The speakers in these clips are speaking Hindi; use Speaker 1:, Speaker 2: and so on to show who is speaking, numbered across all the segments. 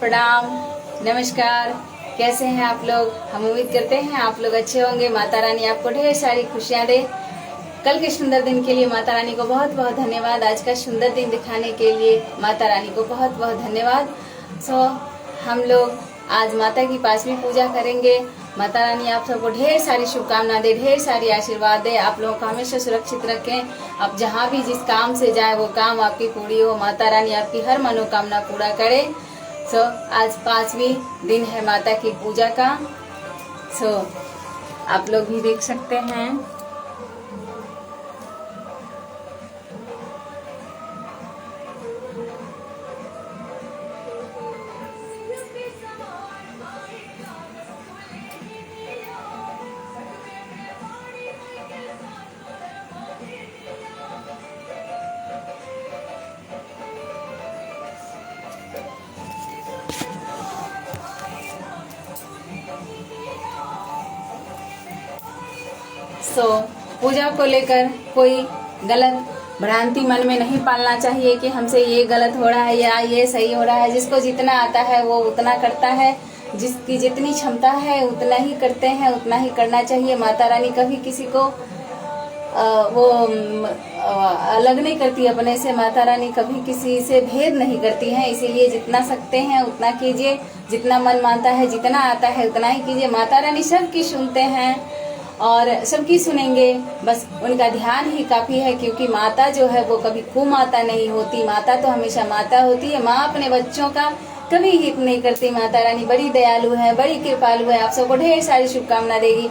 Speaker 1: प्रणाम, नमस्कार। कैसे हैं आप लोग? हम उम्मीद करते हैं आप लोग अच्छे होंगे। माता रानी आपको ढेर सारी खुशियां दे। कल के सुंदर दिन के लिए माता रानी को बहुत बहुत धन्यवाद। आज का सुंदर दिन दिखाने के लिए माता रानी को बहुत बहुत धन्यवाद। हम लोग आज माता की 5वीं पूजा करेंगे। माता रानी आप सबको ढेर सारी शुभकामना दे, ढेर सारी आशीर्वाद दे। आप लोगों को हमेशा सुरक्षित रखें। आप जहाँ भी जिस काम से जाए वो काम आपकी पूरी हो। माता रानी आपकी हर मनोकामना पूरा करे। आज 5वीं दिन है माता की पूजा का। आप लोग भी देख सकते हैं। पूजा को लेकर कोई गलत भ्रांति मन में नहीं पालना चाहिए कि हमसे ये गलत हो रहा है या ये सही हो रहा है। जिसको जितना आता है वो उतना करता है। जिसकी जितनी क्षमता है उतना ही करते हैं, उतना ही करना चाहिए। माता रानी कभी किसी को वो अलग नहीं करती अपने से। माता रानी कभी किसी से भेद नहीं करती है। इसीलिए जितना सकते हैं उतना कीजिए, जितना मन मानता है, जितना आता है उतना ही कीजिए। माता रानी सबकी सुनते हैं और सबकी सुनेंगे। बस उनका ध्यान ही काफी है, क्योंकि माता जो है वो कभी कुमाता नहीं होती। माता तो हमेशा माता होती है। माँ अपने बच्चों का कभी हित नहीं करती। माता रानी बड़ी दयालु है, बड़ी कृपालु है। आप सबको ढेर सारी शुभकामना देगी।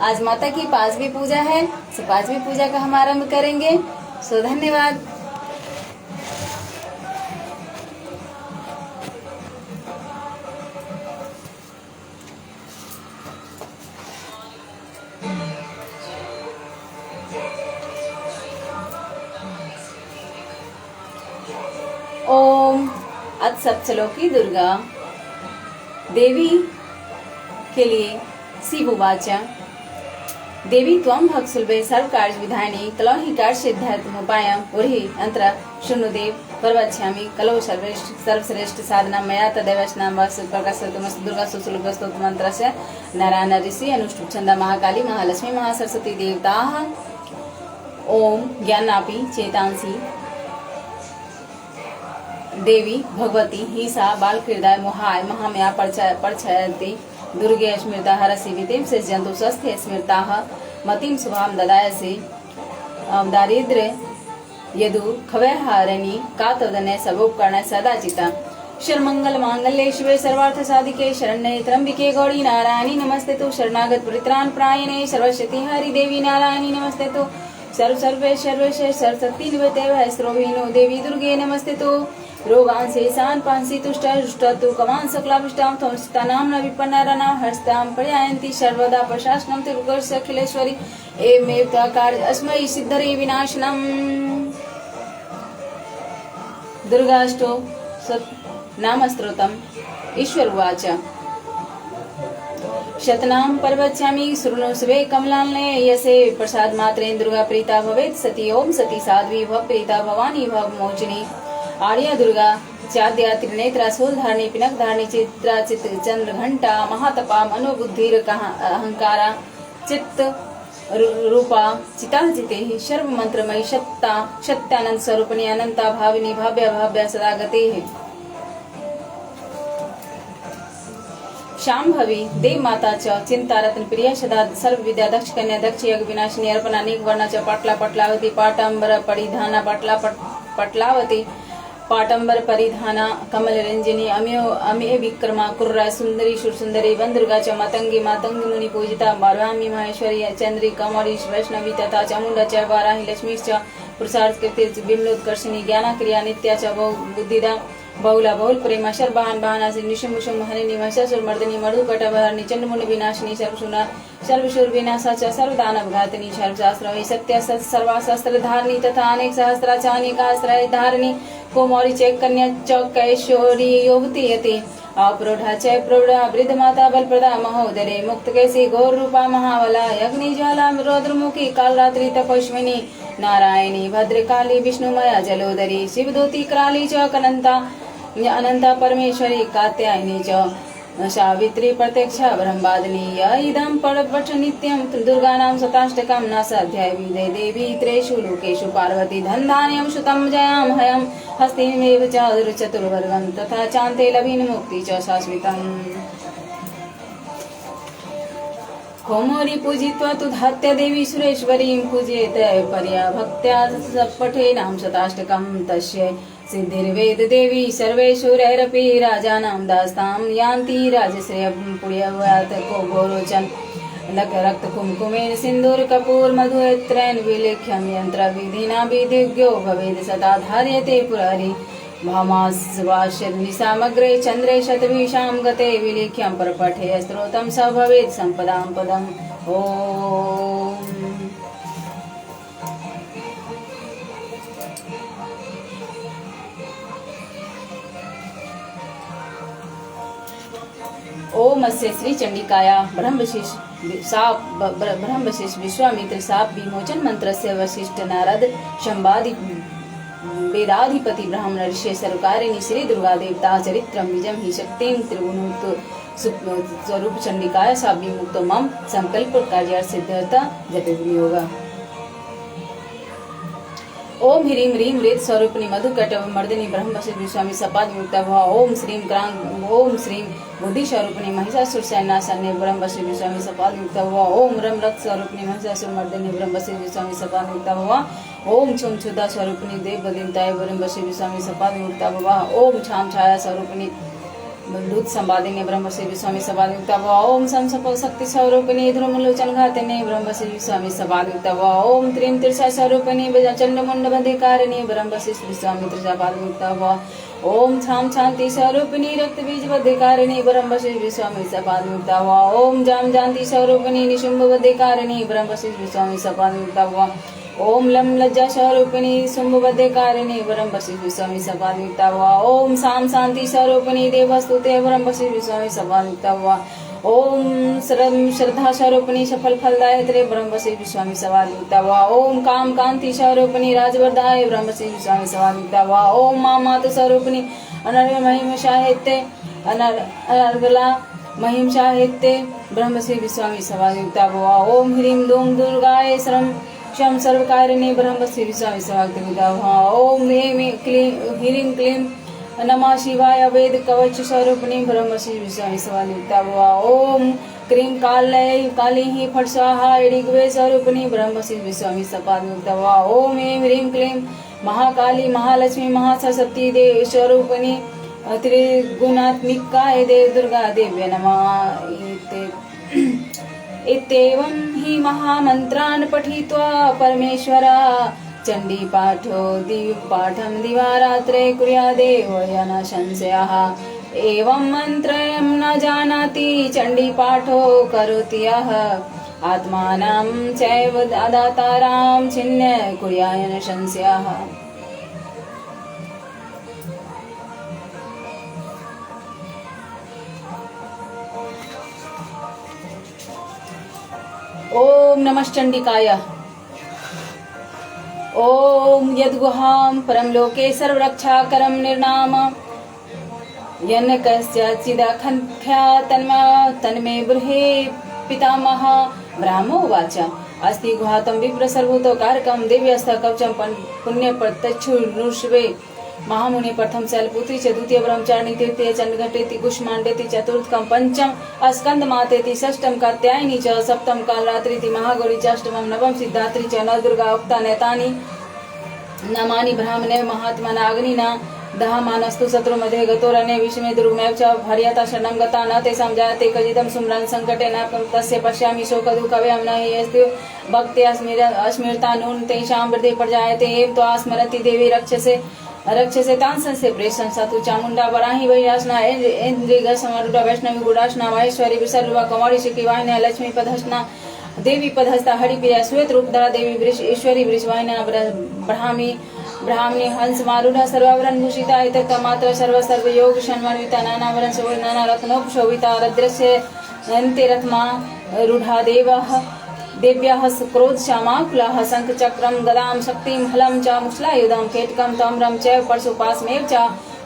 Speaker 1: आज माता की 5वीं पूजा है। 5वीं पूजा का हम आरम्भ करेंगे। धन्यवाद। ओम अत्सप्तलोकी दुर्गा देवी के लिए शिववाचा देवी त्वं भक्सुल्भे सर्व कार्य विधायिनी कलौ हि कार्य सिद्ध्यर्थमुपायं पुरी अंतर शून्यदेव प्रवक्ष्यामि कलौ सर्वश्रेष्ठ साधना मया तदेव प्रकाशतमस्तु दुर्गा सुसुलभस्तोत्र मंत्रस्य नारायण ऋषि अनुष्ठुप छंदा महाकाली महालक्ष्मी महासरस्वती देवताः ओम ज्ञानापि चेतांसी देवी भगवती ही सा बालकृदाय मोहाय महामया परछयति दुर्गे स्मृता हरसि वितिं से जंतु स्वस्थे स्मृताः मतिं शुभां ददायसि दारिद्र्य यदु खवैहारिणी कातोदने सबोपकर्णे सदाचिता शर्मंगल मांगल्ये शिवे सर्वार्थ साधिके शरण्ये त्र्यंबिके गौरी नारायणी नमस्तेतु शरणागत परित्राण प्रायणे सर्वशक्ति हरि देवी नारायणी नमस्तेतु सर्वे सर्वेशे सरस्वती निवते स्रोभिनो देवी दुर्गे नमस्तेतु रोगान शेषान पांसी तुष्टु कमान सकलाभिष्टां थोस्तानां न विपन्नाराणां हस्तां प्रयायन्ति सर्वदा प्रशासनं तिरुगस्य अखिलेश्वरी एवमेव तकार अस्मै सिद्धरे विनाशनम्। दुर्गाष्टो नामस्तोत्रम् ईश्वर उवाच शतनाम प्रवक्ष्यामि शृणुष्वे कमलालने यसे प्रसाद मात्रेण दुर्गा प्रीता भवेत् सती ओम सती साध्वी भव प्रीता भवानी भव मोचिनी आर्या दुर्गा चाद्या त्रिनेत्रा शूलधारिणी पिनक धारिणी चित्रा चित चंद्र घंटा महातपा मनोबुद्धिर अहंकारा चित्त रूपा चिता चिते सर्व मंत्रमयी सत्ता सत्यानंद स्वरूपिणी अनंता भाविनी भाव्य भाव्य सदा गते शांभवी देव माता च चिंता रत्न प्रिया सदा सर्व विद्या दक्ष कन्या दक्ष यज्ञ विनाशिनी अर्पण अनेक वर्णा च पाटला पटलावती पाटंबर परिधाना पटलावती पाटंबर परिधाना कमल रंजनी अमे विक्रमा कुर्रा सुंदरी सुरसुंदरी वन दुर्गा च मातंगी मातंगी मुनि पूजिता बारवामी महेश्वरी चंद्री कमरी वैष्णवी तथा चामुंडा च वाराही लक्ष्मी च पुरुषार्थ कीर्ति बिमलोत्कर्षिणी ज्ञान क्रिया नित्या च बुद्धिदा बहुला बहुल प्रेमा शर्वाहन बहानासी निशुमुशुम हरिणी महिषासुर मर्दिनी मधुकटवहरणी चंडमुंड विनाशिनी सर्वसुना सर्वशुर विनाशा च सर्वदानव घातिनी सर्वशास्त्र सत्य सर्वाशास्त्र धारिणी तथा अनेक सहस्राचानिकास्त्र धारिणी कोमौरी च कन्या च कैशोरी युवती यति अप्रोढ़ा च प्रौढ़ा वृद्ध माता बलप्रदा महोदरे मुक्त कैसी घोर रूपा महावला अग्नि ज्वाला रौद्रमुखी कालरात्रि तपस्विनी नारायणी भद्रकाली विष्णुमया जलोदरी शिवदूती कराली च कनंता अनंता परमेश्वरी कात्यायनी च सावित्री प्रत्यक्षा ब्रह्मादनीय इदं परपठ नित्यं दुर्गानां शताष्टकं नासाध्याय विदे देवी त्रेषु लोकेषु पार्वती धनधान्यं सुतं जयां हयं हस्तिमेव च चतुर्वर्गं तथा चान्ते लभिन्मुक्ति च शाश्वतम् कौमारी पूजित्वा तु धात्या देवी सुरेश्वरीं पूजयेत पर्या भक्त्या पठे नाम शताष्टकं तस्य सिद्धिर्वेद देवी सर्वेषुरैरपि राजानां दास्तां यान्ति राजश्रेयं पुण्यवात को गोरोचन लक रक्त कुमकुमेन सिन्दूर कपूर मधुत्रैन विलेख्यं यंत्र विधिना विधिज्ञो भवेद सदा धार्यते पुरारी भामास्वाश्यग्नि सामग्रे चंद्रे शतभिषां गते विलेख्यं परपठे स्त्रोतं स भवेत् संपदां पदम् ओम। ओम अस्य श्री चंडिकाया ब्रह्मशिष विश्वामित्र साप विमोचन मंत्रस्य वशिष्ठ नारद शंबादि वेदाधिपति ब्राह्मण ऋषि सर्वकारिणी श्री दुर्गा देवता चरित्रं बीजं हि शक्तिं त्रिगुणोक्त स्वरूप चंडिकाया साप विमुक्तो मम संकल्प कार्य सिद्धता जपे विनियोगा। ओम ह्रीं ह्रीं हृद स्वरूपिणी मधुकटव मर्दिनी ब्रह्मशिष विश्वामी सपाद मुक्ता भव। ओम श्रीं क्रांग ओम श्रीं बुद्धि स्वरूपिणी महिषासुर सैन्यासन्य ब्रह्मशिष विश्वामी सपाद मुक्ता भव। ओम रम रक्त स्वरूपिणी महिषासुर मर्दिनी ब्रह्मशिष विश्वामी सपाद मुक्ता भव। ओम छुम छुदा स्वरूपिणी देव बदिनताय ब्रह्मशिष विश्वामी सपाद मुक्ता भव। ओम छाम छाया स्वरूपिणी दूत संवादिनी ब्रह्मश्री विश्वामी सभायुक्ता भव। ओम संसप शक्ति स्वरूपिणी ध्रुमलोचन घातिनी ब्रह्मश्री विश्वामी सभायुक्ता भव। ओम त्रिम त्रिशा स्वरूपिणी चंडमुंड बधिकारिणी ब्रह्मश्री विश्वामी त्रिशापायुक्ता भव। ओम छाम शांति स्वरूपिणी रक्त बीज बधिकारिणी ब्रह्मश्री विश्वामी सभायुक्ता भव। ओम जाम जानती स्वरूपिणी निशुंभ बधिकारिणी ब्रह्मश्री विश्वामी सभायुक्ता भव। ओम लम लज्जा स्वरूपिणी शुंभवध्यकारिणी ब्रह्मश्री विश्वामी सभायुक्ता भव। ओम साम शांति स्वरूपिणी देवस्तुते ब्रह्मश्री विश्वामी सभायुक्ता भव। ओम श्रद्धा स्वरूपिणी सफल फलदायित्रे ब्रह्मश्री विश्वामी सभायुक्ता भव। ओम काम कांति स्वरूपिणी राजवर्धाय ब्रह्मश्री विश्वामी सभायुक्ता भव। ओम मातु स्वरूपिणी अनर्घ महिम साहित्य अनर्गला महिम साहित्य ब्रह्मश्री विश्वामी सभायुक्ता भव। ओम ह्रीं दूम दुर्गाय श्रम शम सर्वकारिणी ब्रह्मश्री विश्वामी सभायुक्ता भव। ओम ह्रीं क्लीं नमः शिवाय वेद कवच स्वरूपिणी ब्रह्मश्री विश्वामी सभायुक्ता भव। ओम क्रीं काली ही फट स्वाहा ऋग्वे स्वरूपिणी ब्रह्मश्री विश्वामी सभायुक्ता भव। ओम ह्रीं क्लीं महाकाली महालक्ष्मी महासरस्वती देव स्वरूपिणी त्रिगुणात्मिकाय देव दुर्गा देव्य नमः। इत्येवं हि महामन्त्रान् पठित्वा परमेश्वरा चंडी पाठं दिवारात्रे कुर्यादेव न संशयः। एवं मन्त्रं न जानाति चंडी पाठो करोति यः आत्मानं चैव दातारां छिन्य कुर्याय न संशयः। ओम नमः चंडिकाय। ओम यद्गुहां परमलोके सर्वरक्षाकरं निर्नाम यन्न कस्यचिदखन्ख्या तन्मे बृहे पितामह। ब्राह्मोवाच अस्ति गुहातं विप्र सर्वतो कारकं दिव्यस्थ कवचं पुण्यप्रत्यक्षुरुष्वे महामुनि प्रथम शैलपुत्री च द्वितीय ब्रह्मचारिणी तृतीय चंडघटेति कुष्मांडेति चतुर्थकं पंचम स्कंद मातेति षष्ठम कात्यायनी च सप्तम कालरात्रिति महागौरी च अष्टमं नवम सिद्धात्री च नवदुर्गा उक्ता नैतानि नामानि ब्राह्मणे महात्मना अग्निना दहमानस्तु शत्रु मध्ये गतोरणे विषमे दुर्गमेव च भर्यता शरणं गता न तेषां जायते कजितं सुम्रन् संकटे न तस्य पश्यामि शोकदुःखभयं न हि अस्ति भक्ति अस्मृता नून तेषां वृद्धि प्रजायते एव त्वा स्मरति देवी रक्षसे तांसन से प्रेषण सातु चामुंडा वराही वैरासना इंद्रिग समारूढ़ा वैष्णवी गुडासना माहेश्वरी विसर्वा कुमारी शिकी वाहिनी लक्ष्मी पदहसना देवी पदहस्ता हरिप्रिया श्वेत रूपधरा देवी ईश्वरी वृषवाहिना ब्राह्मणी हंस मारूढ़ा सर्वावरण भूषिता इतक मात्र सर्व योग शन्मान्विता नाना वरण शोभ नाना रत्नोपशोभिता रद्रस्य अन्ते रथमा रूढ़ा देव्याः क्रोध श्यामाकुलाः शङ्खचक्रं गदां शक्तिं हलं च मुश्लायुधं केटकं तम्रं च परशुपाशमेव च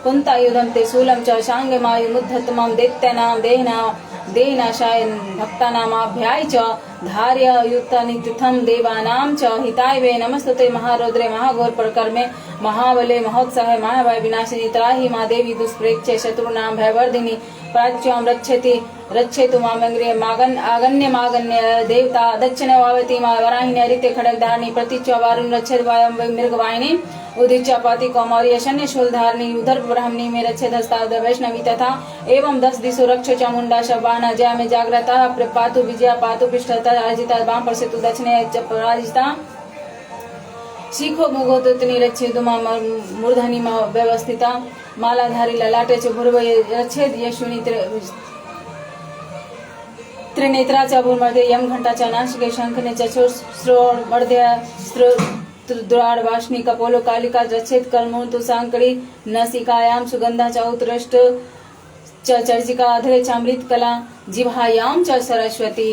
Speaker 1: कुन्तायुधं ते शूलं च शाङ्गमायुमुद्धतमं दैत्यानां देहनाशाय भक्तानामाभ्याय च धार्ययुक्तनित्युथं देवानां च हिताय वे नमस्तुते महारौद्रे महाघोर प्रकर्मे महाबले महोत्साहे महाभय विनाशिनी त्राहि मा देवी दुष्प्रेक्षे शत्रूणां भयवर्धिनी प्राच्यों रक्षेतु मामंग्रिय आगन्य देवता दक्षिण वावती मा वराहिनी हरिते खड्गधारिणी प्रतीच्य वारुण रक्षेत वायं मृगवाहिनी उदिच्य पाति कौमार्य शन्य शूलधारिणी उधर ब्राह्मणी में रक्षेत हस्ताद वैष्णवी तथा एवं 10 दिशो रक्ष चामुंडा शबाना जया में जाग्रता पातु विजया पातु पृष्ठता राजिता वाम पर सेतु दक्षिणे पराजिता शिखो मुगो तुतनी रक्षे दुमा मूर्धनि व्यवस्थिता मालाधारी ललाटे च भूर्व रक्षेद यशुनी त्रिनेत्रा च भूर्मध्य यम घंटा च नाशिके शंखने चक्षुर श्रोण मध्य द्वार वाष्णी कपोलो कालिका रक्षेत कर्मूर्तु सांकड़ी नसिकायाम सुगंधा च उत्कृष्ट च चर्चिका अधरे चामृत कला जिह्वायाम च सरस्वती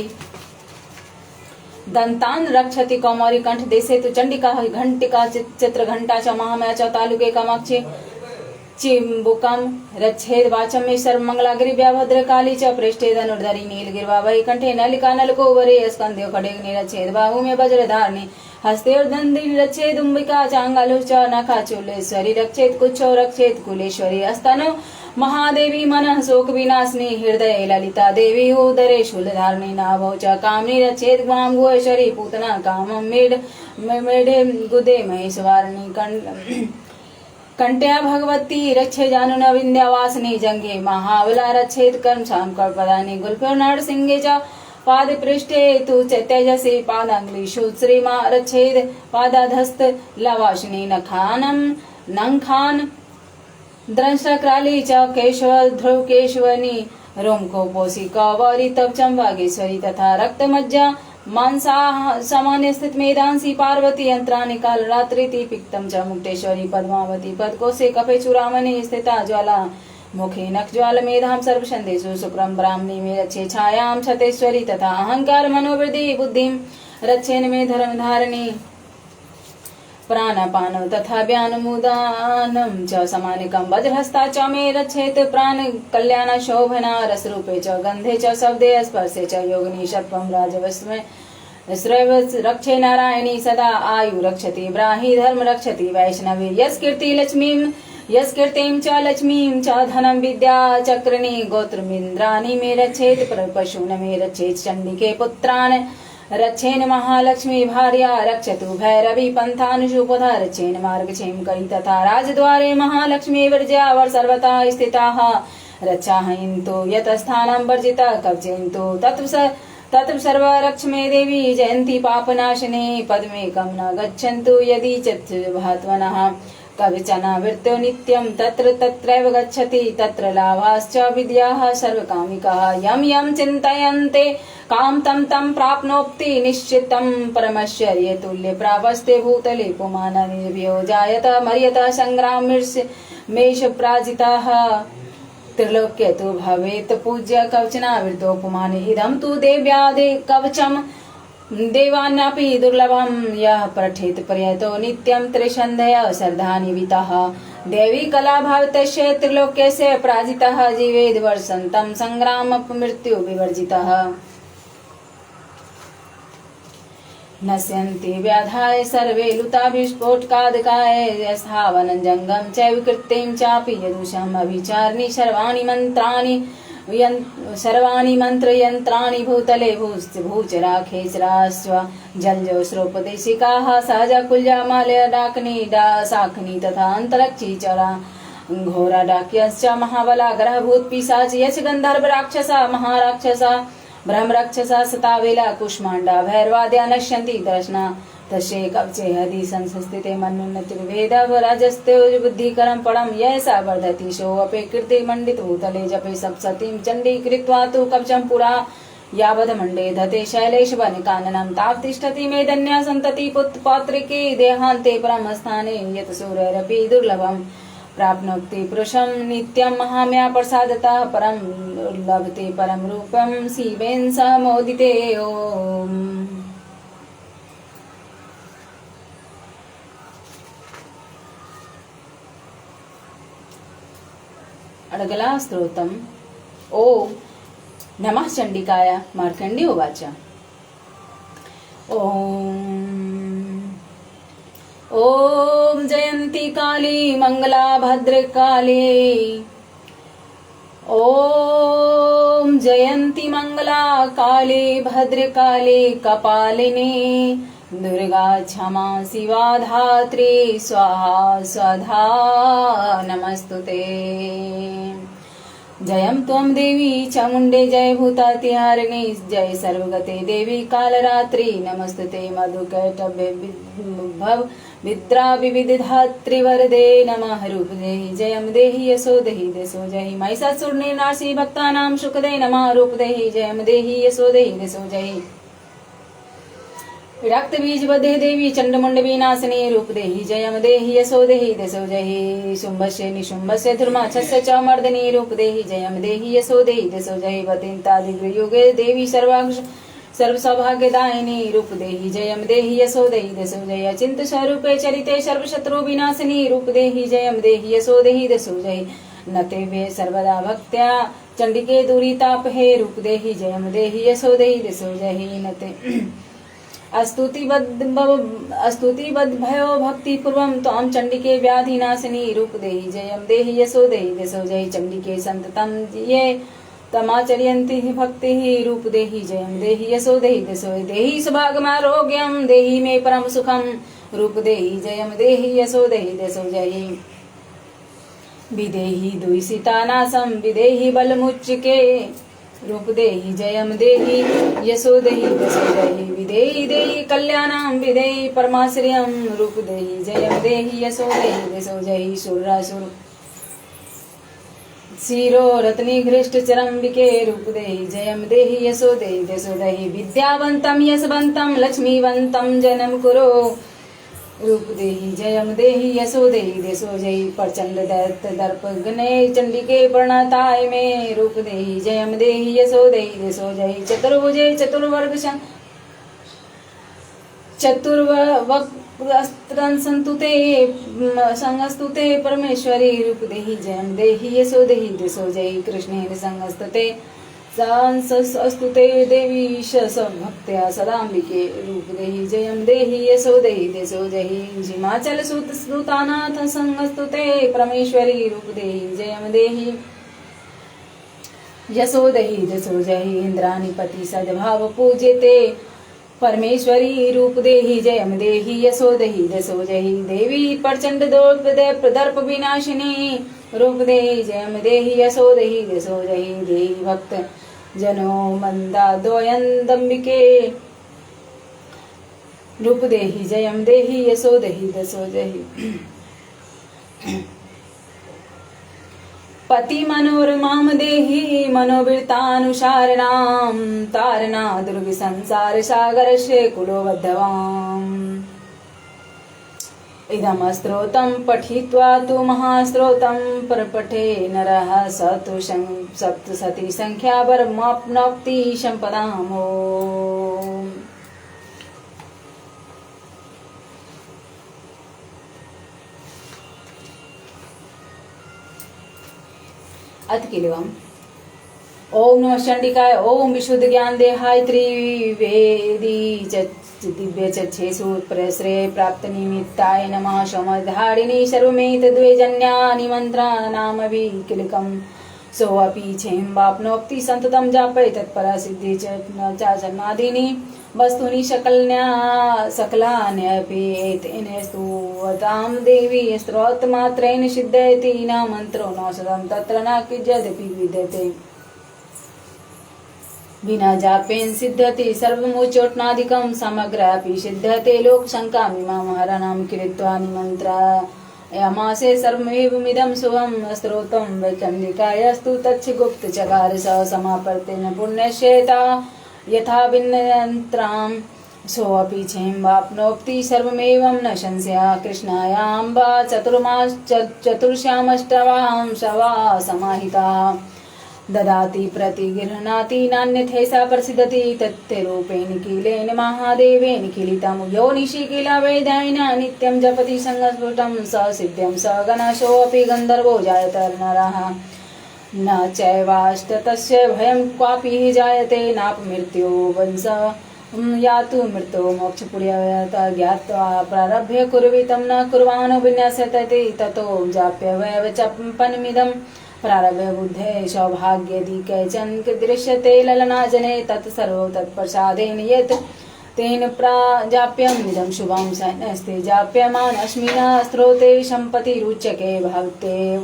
Speaker 1: दंतान रक्षति कौमारी कंठ देसे तु चंडिका घंटिका चित्र घंटा च महामया च तालुके कामाक्षी चिम्बुकम रक्षेद वाचम में सर्व मंगलागिरी व्याभद्र काली च पृष्ठे धनुर्धरी नीलगिरवा वही कंठे नलिका नलको वरे स्कंध्यो खडेग निरच्छेद बाहु में वज्र धारणी हस्ते और दंडी रक्षेद उम्बिका चांगालु च नखा चूलेश्वरी रक्षेत कुच्छो रक्षेत कुलेश्वरी अस्तनो महादेवी मन शोक विनाशनी हृदय ललिता देवी उदरे शूलधारिणी नाभौ च कामनी रक्षेत ग्वाम गुहेश्वरी पूतना काम मेढे गुदे महेश्वरणी कंट्या भगवती रक्षे जानुन विंध्यावासिनी जंगे महाबला रक्षेत कर्म शाम कल्पदानी गुल्फो नरसिंहे च पाद पृष्ठे तु तेजसी पादांगली श्रीमा रक्षेद पादाधस्त लवाशिनी नखान द्रंष्ट्राली च केशव ध्रुव केशवनी रोमको पोसी कौरी तब चंबागेश्वरी तथा रक्त मज्जा मानसा सामान्य स्थित मेदांसी पार्वती यंत्राणि काल रात्रि पिक्तम च मुक्तेश्वरी पद्मावती पदकोशे कफे चूड़ामणि स्थिता ज्वाला मुखे नख ज्वाल मेधाम सर्वशंदेषु शुक्रम ब्राह्मणी में रक्षे छायाम छतेश्वरी तथा अहंकार मनोवृद्धि बुद्धिम रक्षेन में धर्म धारिणी प्राणपान तथा व्यानुमुदानम च समानिकम वज्रहस्ता च मे रक्षेत प्राण कल्याण शोभना रसरूपे च गंधे च शब्दे स्पर्शे च योगिनी शत्वम राजवस्मे श्रैव रक्षे नारायणी सदा आयु रक्षति ब्राही धर्म रक्षति वैष्णवी यस्कीर्ति लक्ष्मीम यस्कीर्तिं च लक्ष्मीं च धनं विद्या चक्रणी गोत्रमिन्द्राणि मे रक्षेत पशून् मे रक्षेत चंडिके पुत्रान् रक्षेन महालक्ष्मी भार्या रक्षतु भैरवी पंथानुषुपथा रक्षेन मार्गक्षेम करी तथा राजद्वारे महालक्ष्मी वर्ज्या सर्वथा स्थिताः रक्षाहयन्तु यतस्थानं वर्जिता कवचयन्तु तत्र सर्वरक्षमे देवी जयन्ती पापनाशिनी पद्मेकं न गच्छन्तु यदि चतुर्भात्वनः कविचना वृत्तो नित्यं तत्र तत्रैव गच्छति तत्र लाभाश्च विद्याः सर्वकामिकाः यं यं चिन्तयन्ते काम तं तं प्राप्नोति निश्चितं परमश्चर्य तुल्य प्रापस्ते भूतले पुमाननिर्भयो जायत मर्यत संग्रामेश पराजिताः त्रिलोक्य तु भवेत् पूज्य कवचनावृतो पुमाने इदं तु देव्यादे कवचम् देवान्यापि दुर्लभं यः पठेत् प्रयतो नित्यं त्रिषन्धय श्रद्धान्वितः देवी कलाभावितस्य त्रिलोक्यस्य पराजितः जीवेद् वर्षन्तं संग्राममृत्यु विवर्जितः नश्यन्ति व्याधाय सर्वे लुताभिस्फोटकादकाय स्थावनं जङ्गं च विकृतिं चापि यदुषम् अभिचारिणि सर्वाणि मंत्रयंत्राणि भूतले भूचराखेसरास्व जलजो स्रोपदेशिकाः सहजा कुल्या मालय डाकनी शाखनी तथा अंतरक्षी चरा घोरा डाक्यश्च महाबला ग्रह भूत पिशाच यश गंधर्व राक्षसा महाराक्षसा ब्रह्म राक्षसा सतावेला कुष्मांडा भैरवाद्या नश्यन्ति दर्शना तस्ये कवचे हदि संस्थिते मनुन्नतिर्वेद राजस्ते बुद्धिकरं परं यैसा वर्धति सोऽपि कीर्ति मंडित भूतले जपे सप्ततीं चंडी कृत्वा तु कवचं पुरा यावदमण्डे धते शैलेश वनिकाननं तावत् तिष्ठति मेदन्या सन्तति पुत्रपात्रिके देहान्ते परमस्थाने यत् सूरैरपि दुर्लभं प्राप्नोति पुरुषं नित्यं महाम्या प्रसादतः परं लभते परं रूपं शिवेन सह मोदिते ओम। अडगला स्तोत्रम। ओम नमः चंडिकाय। मार्कंडेय उवाच ओम जयंती काली मंगला भद्रकाली। ओम जयंती मंगला काली भद्रकाली कपालिनी दुर्गा क्षमा शिवा धात्री स्वाहा स्वधा नमस्तुते। जयं त्वं देवी चामुण्डे जय भूतातिहारिणी जय सर्वगते देवी कालरात्रि नमस्तुते। मधुकैटभव विद्रा विविधात्रि वरदे नमः। रूप देहि जयं देहि यशो देहि देशो जहि। महिषासुर नाशी भक्तानां सुखदे नमः। रूप देहि जयं देहि यशो देहि देशो जहि। विरक्त बीज बधे देवी चंडमुंड विनाशिनी रूप देहि जयम देहि यशो देहि देशो जहि। शुंभस्य निशुंभस्य धर्माक्षस्य च मर्दनी रूप देहि जयम देहि यशो देहि देशो जहि। वतिन्तादिगृयुगे देवी सर्व सौभाग्यदायिनी रूप देहि जयम देहि यशो देहि देशो जहि। अचिंत स्वरूपे चरिते सर्वशत्रु विनाशिनी रूप देहि जयम देहि यशो देहि देशो जहि। नते वे सर्वदा भक्त्या चंडिके दुरीताप हे रूप देहि जयम देहि यशो देहि देशो जहि। नते स्तुतिबद्ध भयो भक्ति पूर्वम त्वां चंडिके व्याधिनाशिनी रूप देहि जयम देहि यशो देहि देशो जहि। चंडिके संततम ये तमाचर्यन्ति भक्ति रूप देहि जयम देहि यशो देहि देशो जहि। देहि सुभागमारोग्यं देहि मे परम सुखम रूप देहि जयम देहि यशो देहि देशो जहि। विदेहि दुईसितानाशम विदेहि बलमुच्चिके रूप देहि जयम देहि यशो देहि देशो जहि। विदेहि देहि कल्याणं विदेहि परमाश्रयं रूप देहि जयम देहि यशो देहि देशो जहि। शूरासुर शिरो रत्नीघृष्ट चरम्बिके रूप देहि जयम देहि यशो देहि देशो जहि। विद्यावन्तं यशवन्तं लक्ष्मीवन्तं जनं कुरु रूप देहि जयम देहि यशो देहि देशो जहि। प्रचंड दैत्य दर्प गणे चंडिके प्रणताय में रूप देहि जयम देहि यशो देहि देशो जहि। चतुर्भुजे चतुर्वर्ग चतुर्वक्त्रं संस्तुते परमेश्वरी रूप देहि जयम देहि यशो देहि देशो जहि। कृष्णेन संस्तुते स्तुते देवी भक्त्या सदाम्बिके रूप देहि जयम देहि यशो देहि देशो जहि। हिमाचल सुतानाथ संस्तुते परमेश्वरी रूप देहि जयम देहि यशो देहि देशो जहि। इंद्राणीपति सद्भाव पूजेते परमेश्वरी रूप देहि जयम देहि यशो देहि देशो जहि। देवी प्रचंड दर्प विनाशिनी रूप देहि जयम देहि यशो देहि देशो जहि। देहि भक्त जनो मंदादोयंदंबिके रूप देहि जयम देहि यशो देहि देशो जहि। पति मनोरमाम देहि मनोवृत्तानुसारिणां तारणा दुर्ग संसार सागरस्य कुलोबद्धवाम्। इदं स्तोत्रं पठित्वा तु महास्तोत्रं परपठे नरः स तु सप्तशती संख्या वरमाप्नोति संपदाम्। ओम्। अथ किलवम। ओम नमः चंडिकाय। ओम विशुद्ध ज्ञान देहाय त्रिवेदी दिव्य चक्षेषु प्रश्रय प्राप्त निमित्ताय नमः। समधारिणी सर्वमेत द्वेजन्यानि मंत्राणामपि किलकम् सोऽपि क्षेम वाप्नोति संततं जापय तत्परा सिद्धि चाचरणादीनि वस्तूनि सकलान्यपि एतेन स्तुवतां देवी स्तोत्रमात्रेण सिद्धयति न मन्त्रो न सदं तत्र न किञ्चिदपि विद्यते। विना जापेन सिद्धति सर्वमुच्चोटनादिकं समग्रापि सिद्धते लोकशङ्कामिमां हरणं कृत्वा निमन्त्रयामासे सर्वमेवमिदं शुभं स्तोत्रं वैचण्डिकायास्तु तच्च गुप्तचकार स समापर्तेन पुण्यस्येता यथा विन्यन्त्रां सोऽपि क्षेम वाप्नोति सर्वमेवं न संशयः। कृष्णायां वा चतुर्श्यामष्टवां शवा समाहिता ददाति प्रतिगृह्णाति नान्यथैषा प्रसिद्धति तत्तेरूपेण निखिलेन महादेवेन निखिलितं योनिषि किल वेदायेन नित्यं जपति संस्फुटं स सिद्ध्यं स गणशोऽपि गन्धर्वो जायत नरः न चैवाष्टतस्य भयं क्वापि जायते नापमृत्यो वंश यातु मृत्यो मोक्षपुर्यत ज्ञात्वा प्रारभ्य कुर्वितं न कुर्वाणो विन्यासयति ततो जाप्य वैवचपनमिदं प्रारभ्य बुद्धे सौभाग्यदि कैचन दृश्यते ललनाजने तत्सर्वं तत्प्रसादेन यत् तेन प्राजाप्यमिदं शुभं सैनस्ते जाप्यमानस्मिन् स्रोते सम्पत्तिरुच्यते भक्तेव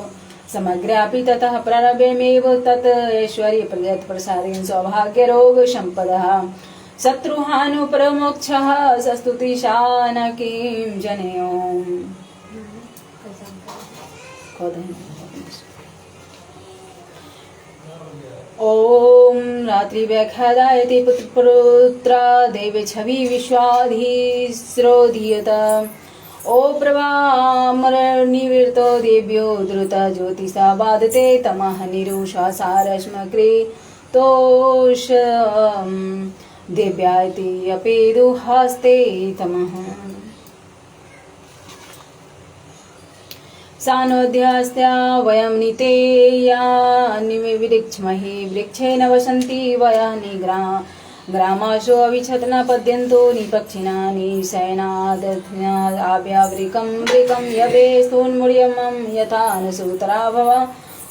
Speaker 1: समग्रापि ततः प्रारभ्यमेव तत् ऐश्वर्यप्रसादेन सौभाग्यरोगसम्पदः शत्रुहानुपरमोक्षः सस्तुतिशान किं जनेयो ओम रात्रिव्याख्यादायति पुत्रा देवे छवि विश्वाधीस्रोधीयत ओ प्रभामरनिवृतो देव्यो द्रुत ज्योतिषा बाधते तमः निरुषा सारश्मकृतोष देव्यायति अपेदुहास्ते तमः सानोऽध्यास्त्या वयं नितेया निविरिक्ष्महि वृक्षेण वसन्ति वयानि ग्रामाशो अविच्छत्न पद्यन्तो निपक्षिणा निशयनादध्याव्यावृकं वृकं यवे स्तोन्मुर्यमं यथा अनुसूतरा भव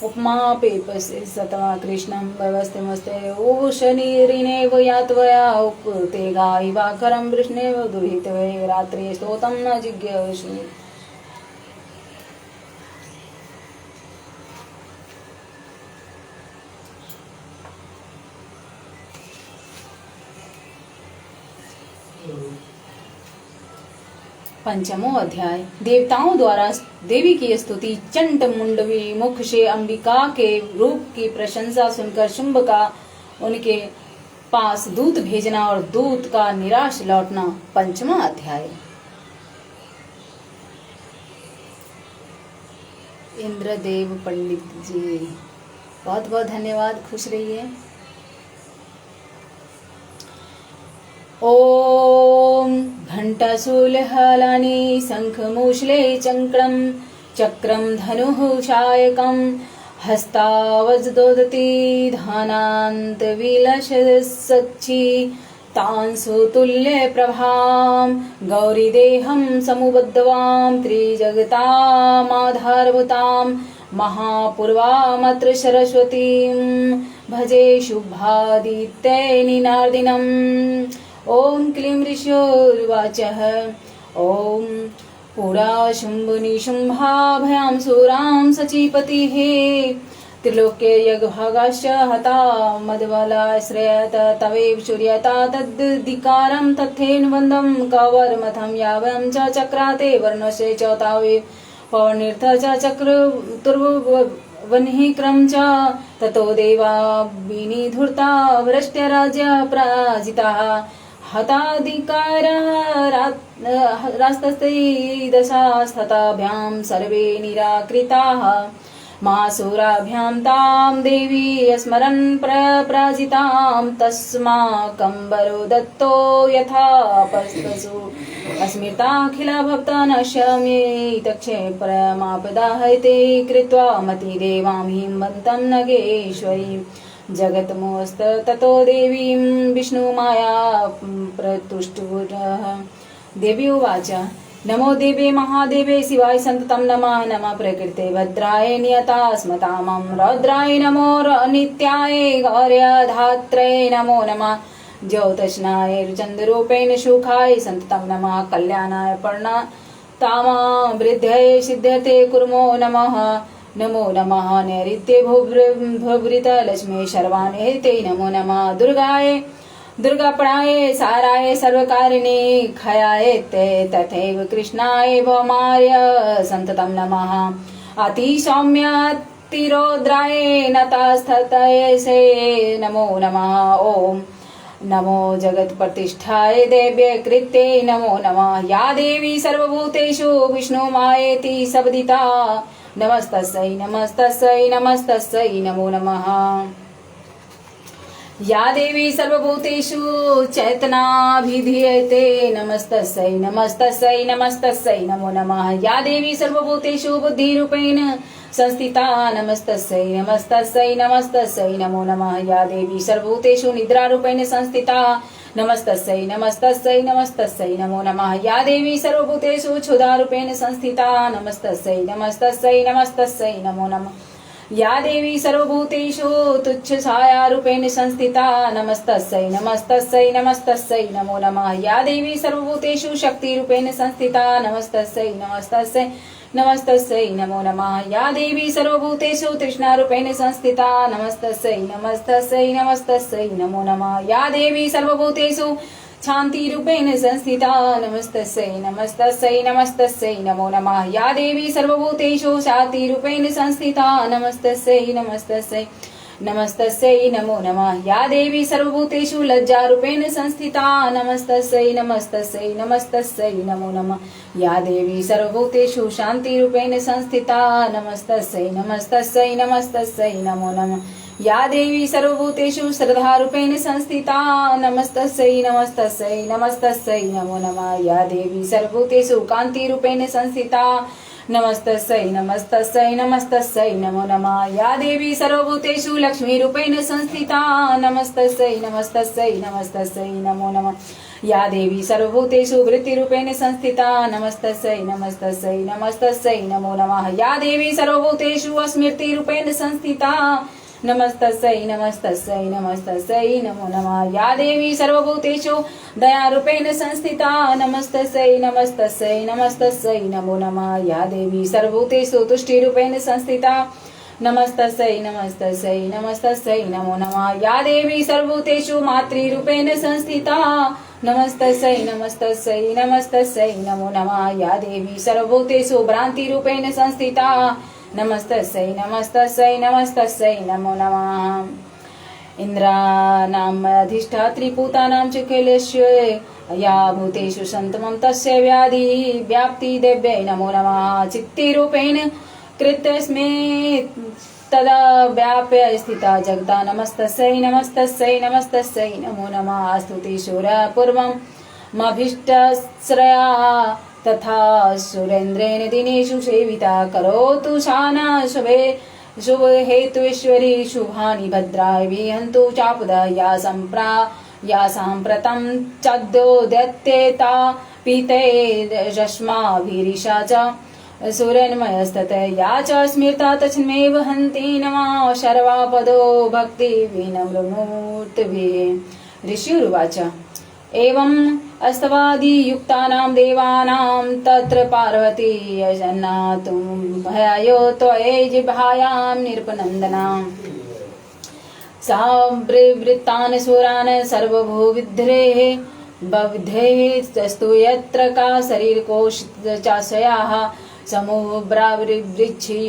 Speaker 1: उपमापेपसे सतमा कृष्णं व्यवस्थिमस्ते उशनिरिनेव यात्वया उपते गायिवाकरं वृष्णेव दुहितवे रात्रे स्तोतं न जिज्ञासु पंचमो अध्याय। देवताओं द्वारा देवी की स्तुति। चंड मुंडवी मुख से अंबिका के रूप की प्रशंसा सुनकर शुंभ का उनके पास दूत भेजना और दूत का निराश लौटना। पंचमा अध्याय। इंद्रदेव पंडित जी बहुत बहुत धन्यवाद, खुश रहिए। ओम घंटाशूलहलानि शंखमूषले चक्रम धनुः शायकं हस्तावज्दोदति धानान्तविलसच्छि तांसुतुल्य प्रभां गौरीदेहं समुबद्धवां त्रिजगतामाधारभूतां महापूर्वामत्र सरस्वतीं भजे शुभादित्यैनिनार्दिनम्। ओम क्लीं ऋष्योर्वाचः ओम पुरा शुम्भनिशुम्भाभयां सुरां सचीपतिः त्रिलोक्ये यज्ञभागाश्च हता मदबलाश्रयत तवेव सूर्यता तद्धिकारं तथेन वन्दं कवर्मथं यावं च चक्राते वर्णस्य च तावे पवनीर्थ च चक्रतुर्वह्निक्रम च ततो देवा विनिधूर्ता वृष्ट्यराज्य पराजिताः हताधिकारः रास्तस्ते दशास्तताभ्यां सर्वे निराकृताः मासुराभ्यां तां देवी स्मरन् पराजितां तस्माकम्बरो दत्तो यथा पस्तसु अस्मृताखिला भक्तानश्यमेतक्षे परमापदाहैते कृत्वा मतिदेवां हिमवन्तं नगेश्वरी जगतमोस्त ततो देवीं विष्णुमाया प्रतुष्टुरः। देवी उवाच नमो देवे महादेवे शिवाय संततं नमः नमः प्रकृते भद्राय नियतास्मतामं रौद्राय नमो नित्याय गौर्यधात्रे नमो नमः ज्योतिष्णाय चन्द्ररूपेण सुखाय संततं नमः कल्याणाय पर्णतामा वृद्ध्यै सिद्ध्यते कुर्मो नमः नमो नमः नैऋत्ये भूभृत लक्ष्मी शर्वाणे ते नमो नमः दुर्गाय दुर्गापणाय साराय सर्वकारिणे खयाय ते तथैव कृष्णाय भौमार्य संततं नमः अतिसौम्यातिरौद्राय नतास्ततये नमो नमः ओम नमो जगत्प्रतिष्ठाय देव्ये कृत्ये नमो नमः या देवी सर्वभूतेषु विष्णुमायेति शब्दिता नमस्तस्यै नमस्तस्यै नमस्तस्यै नमो नमः या देवी सर्वभूतेषु चैतनाभिधीयते नमस्तस्यै नमस्तस्यै नमस्तस्यै नमो नमः या देवी सर्वभूतेषु बुद्धिरूपेण संस्थिता नमस्तस्यै नमस्तस्यै नमस्तस्यै नमो नमः। या देवी सर्वभूतेषु निद्रारूपेण संस्थिता नमस्तस्यै नमस्तस्यै नमस्तस्यै नमो नमः। या देवी सर्वभूतेषु क्षुधारूपेण संस्थिता नमस्तस्यै नमस्तस्यै नमस्तस्यै नमो नमः। या देवी सर्वभूतेषु तुच्छछायारूपेण संस्थिता नमस्तस्यै नमस्तस्यै नमस्तस्यै नमो नमः। या देवी सर्वभूतेषु शक्तिरूपेण संस्थिता नमस्तस्यै नमस्तस्यै नमस्तस्यै नमो नमः। या देवी सर्वभूतेषु तृष्णारूपेण संस्थिता नमस्तस्यै नमस्तस्यै नमस्तस्यै नमो नमः। या देवी सर्वभूतेषु शान्तिरूपेण संस्थिता नमस्तस्यै नमस्तस्यै नमस्तस्यै नमो नमः। या देवी सर्वभूतेषु शान्तिरूपेण संस्थिता नमस्तस्यै नमस्तस्यै नमस्तस्यै नमो नमः। या देवी सर्वभूतेषु लज्जारूपेण संस्थिता नमस्तस्यै नमस्तस्यै नमस्तस्यै नमो नमः। या देवी सर्वभूतेषु शान्तिरूपेण संस्थिता नमस्तस्यै नमस्तस्यै नमस्तस्यै नमो नमः। या देवी सर्वभूतेषु श्रद्धारूपेण संस्थिता नमस्तस्यै नमस्तस्यै नमस्तस्यै नमो नमः। या देवी सर्वभूतेषु कान्तिरूपेण संस्थिता नमस्तस्यै नमस्तस्यै नमस्तस्यै नमो नमः। या देवी सर्वभूतेषु लक्ष्मीरूपेण संस्थिता नमस्तस्यै नमस्तस्यै नमस्तस्यै नमो नमः। या देवी सर्वभूतेषु वृत्तिरूपेण संस्थिता नमस्तस्यै नमस्तस्यै नमस्तस्यै नमो नमः। या देवी सर्वभूतेषु स्मृतिरूपेण संस्थिता नमस्तस्यै नमस्तस्यै नमस्तस्यै नमो नमः। या देवी सर्वभूतेषु दयारूपेण संस्थिता नमस्तस्यै नमस्तस्यै नमस्तस्यै नमो नमः। या देवी सर्वभूतेषु तुष्टिरूपेण संस्थिता नमस्तस्यै नमस्तस्यै नमस्तस्यै नमो नमः। या देवी सर्वभूतेषु मातृरूपेण संस्थिता नमस्तस्यै नमस्तस्यै नमस्तस्यै नमो नमः। या देवी सर्वभूतेषु भ्रान्तिरूपेण संस्थिता नमस्तस्यै नमस्तस्यै नमस्तस्यै नमो नमः। इंद्राणाम् अधिष्ठात्री भूतानां च कैलस्य या भूतेषु सन्तमं तस्य व्याधि व्याप्ति देव्यै नमो नमः। चित्तिरूपेण कृतस्मै तदा व्याप्य स्थिता जगता नमस्तस्यै नमस्तस्यै नमस्तस्यै नमो नमः। स्तुतिशूर पूर्वमभीष्टश्रया तथा सुरेन्द्रेण दिनेषु सेविता करोतु शाना शुभे शुभ हेतुश्वरी शुभानि भद्राय विहन्तु चापदा या साम्प्रतं चद्योदत्येता पीते रश्माभिरिषा च सुरन्मयस्तत या च स्मृता तस्मैव हन्ति नमः शर्वापदो भक्ति विनम्रमूर्तिभिः। ऋषिरुवाच एवं अस्तवादियुक्तानां देवानां तत्र पार्वती यजनातुं भयायो त्वये जिह्वायां नृपनन्दनाम् सा वृत्तान् सुरान् सर्वभूविद्रेः बविद्धेस्तु यत्र का शरीरकोशचाशयाः समूहब्रावृक्षि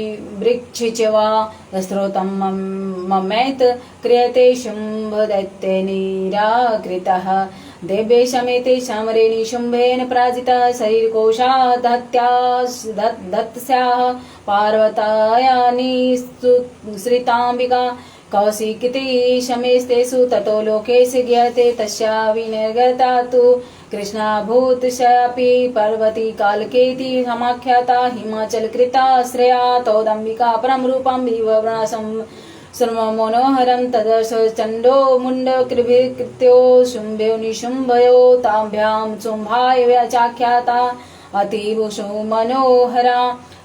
Speaker 1: च वा स्रोतं ममेत क्रियते शुम्भदैत्ये निराकृतः देव्ये समेते सामरेणि शुम्भेन पराजितः शरीरकोशात् दत्स्याः पार्वतायानि श्रिताम्बिका कौशिकिति शमेस्तेषु ततो लोकेषु ज्ञाते तस्या विनिर्गता तु कृष्णाभूतस्यापि पर्वती कालकेति समाख्याता हिमाचलकृता श्रेया तौदम्बिका परं रूपं विवृणसं सर्वमनोहरं तदर्श चण्डो मुण्डकृभिर्कृत्यो शुम्भयो निशुम्भयो ताभ्यां शुम्भाय व्याचाख्याता अतीव सुमनोहरा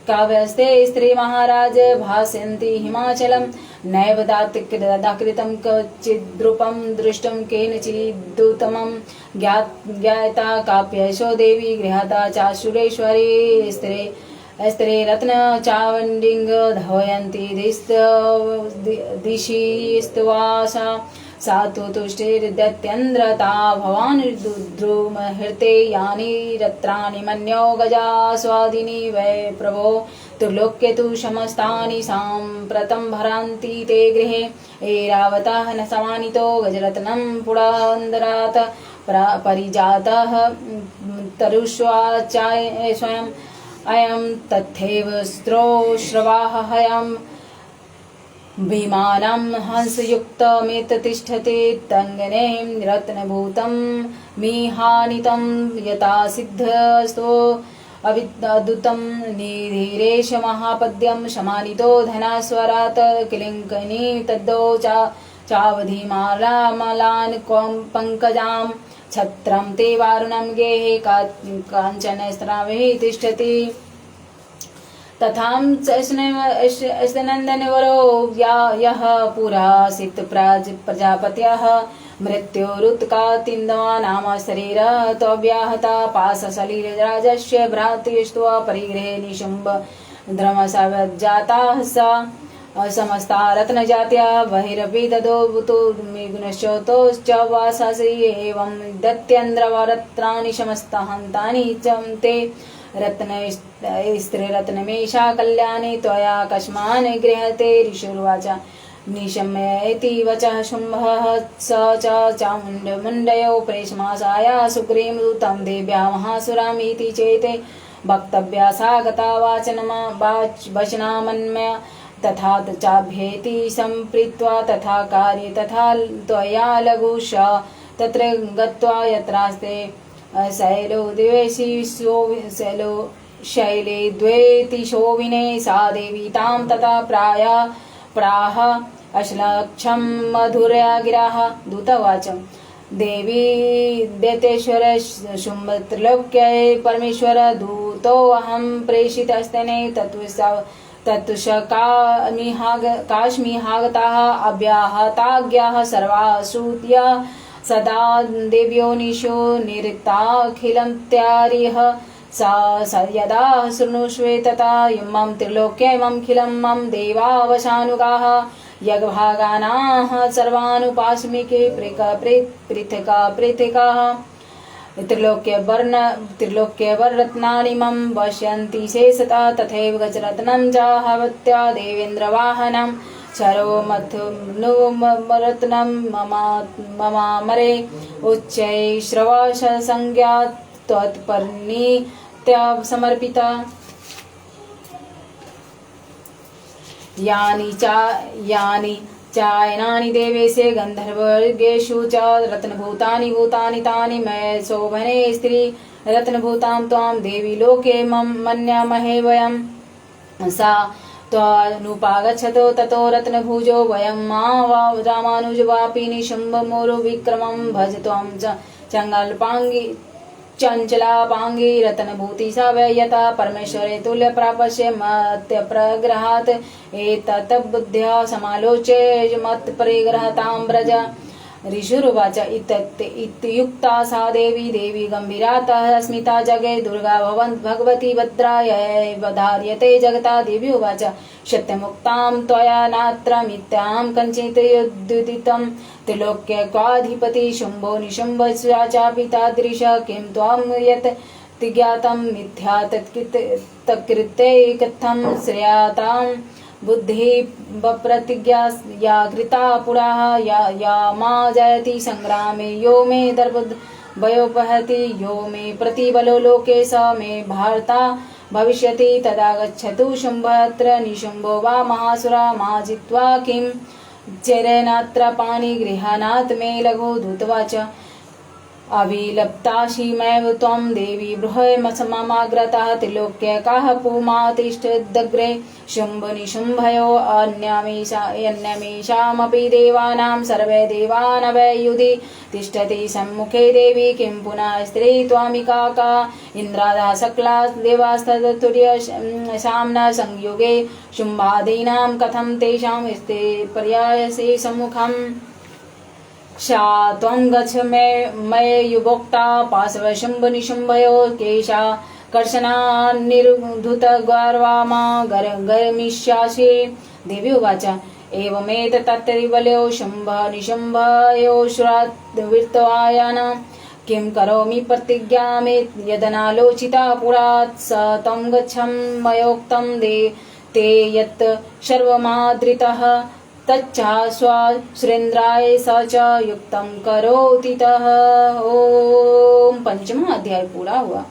Speaker 1: काव्यस्ते स्त्रीमहाराज भास्यन्ति हिमाचलं नैव दाकृतं कचिद्रूपं दृष्टं केनचिदुत्तमं ज्ञाता काप्यशो देवी गृहाता चाशुरेश्वरी स्त्रे रत्न चावण्डिंग धवयन्ति दिशि स्तुवासा सा तु तुष्टिर्दत्यन्द्रता भवान् द्रुमहृते यानि रत्राणि मन्यो गजा स्वादिनी वै प्रभो त्रिलोक्ये तु समस्तानि साम्प्रतं भरान्ति ते गृहे ऐरावतः न समानितो गजरत्नं पुरान्दरात् परिजातः तरुष्वाचाय स्वयं अयं तथैव स्रोश्रवाः हयं विमानं हंसयुक्तमेततिष्ठते तङ्गने रत्नभूतं मिहानितं यथा सिद्धस्तो अविद्युतं निधीरेश महापद्यं शमानितो धनास्वरात् किलिङ्कनी तद्दो चावधिमालामलान् पंकजां छत्रं ते वारुणं गेहे काञ्चन स्रावे तिष्ठति तथां नंदनवरो यः पुरासित प्रजापत्यः मृत्युरुत्कातिन्दवा नाम शरीर त्वव्याहता पाशशलीलराजस्य भ्रातृष्ट्वा परिगृहे निशुम्भ धर्मसवज्जाताः स समस्ता रत्नजात्या बहिरपि ददोऽवतु गुणश्चोतोश्च वासासि एवं दत्यन्द्रवरत्नानि समस्तहन्तानि च ते रत्नस्त्रीरत्नमेषा कल्याणी त्वया कस्मान् गृह्यते ऋषुर्वाच निशम्येति वचः शुम्भः स च चामुण्डमुण्डयो प्रेषमासाया सुग्रीवदूतं देव्या महासुरामीति चेते वक्तव्या सा गता वचनामन्मया तथा चाभ्येति सम्प्रीत्वा तथा कार्ये तथा त्वया लघुश तत्र गत्वा यत्रास्ते शैलो शैले द्वेति शोभिने सा देवी तां तथा प्राह अश्लक्षं मधुरया गिराः दूतवाचम् देवी दैतेश्वर शुम्भत्रलोक्ये परमेश्वर दूतोऽहं प्रेषितस्तने तत्तुष काश्मीहागताः अव्याहताज्ञाः सर्वासूत्य सदा देव्यो निशो निरिक्ताखिलं त्यारिह सा यदा शृणुष्वे तथा इमं त्रिलोक्यमखिलं मम देवावशानुगाः यज्ञभागानाः सर्वानुपास्मिके पृथकाः त्रिलोक्यवर्रत्नानि मम पश्यन्ति शेषतः तथैव गजरत्नं जाहवत्या देवेन्द्रवाहनं शरोमथुनुमरत्नं ममामरे उच्चैश्रवसंज्ञा त्वत्परिणीत्या समर्पिता यानि चायनानि देवेशे गन्धर्ववर्गेषु च रत्नभूतानि भूतानि तानि मय शोभने स्त्री रत्नभूतां त्वां देवी लोके मन्यामहे वयं सा त्वानुपागच्छतो ततो रत्नभुजो वयं मा रामानुजवापि निशुम्भमुरु विक्रमं भज त्वं चङ्गल्पाङ्गी चञ्चलापाङ्गी रत्नभूति स वै यथा परमेश्वरे तुल्य प्रापश्य मत्यप्रग्रहात् एतत् बुद्ध्या समालोच्य मत्परिग्रहतां व्रज ऋषुरुवाच इत्युक्ता सा देवी गम्भीरातः स्मिता जगे दुर्गा भगवती भद्रायै धार्यते जगता देवी उवाच सत्यमुक्तां त्वया नात्र मिथ्यां कञ्चित् युद्धितं त्रिलोक्य क्वाधिपति शुम्भो निशुम्भ चापि तादृश किं त्वं यत् ज्ञातं मिथ्या तत्कृते कथं श्रेयातां बुद्धि प्रतिज्ञा या कृता पुराः या मा जयति संग्रामे यो मे दर्भयोपहति यो मे प्रतिबलो लोके स मे भारता भविष्यति तदा गच्छतु शुम्भत्र निशुम्भो वा महासुरा मा जित्वा किं चरेणात्र पाणिगृहाणात् मे लघु दूतवाच अविलप्ताशीमैव त्वं देवी बृहन्ममाग्रतः त्रिलोक्यकाः पुमातिष्ठदग्रे शुम्भनिशुम्भयो अन्यमेषामपि देवानां सर्वे देवानवयुधि तिष्ठति सम्मुखे देवी किं पुनः स्त्री त्वामिका का इन्द्रादा सकला देवास्तदतुर्य साम्ना संयुगे शुम्भादीनां कथं तेषां स्ते पर्यायसे सम्मुखम् क्षा त्वं गच्छ मये युवोक्ता पाशव शुम्भ निशुम्भयो केशा कर्षणान्निर्धुत गर्वामा गर्मिष्यासि देवी उवाच एवमेतत्तत्त्रिबलो शुम्भ निशुम्भयो श्रुतवायन किं करोमि प्रतिज्ञामे यदनालोचिता पुरात् स तं गच्छं मयोक्तं ते यत् सर्वमादृतः तच्चास्वा सुरेन्द्राय स च युक्तं करोति तः। ओम। 5वां अध्याय पूरा हुआ।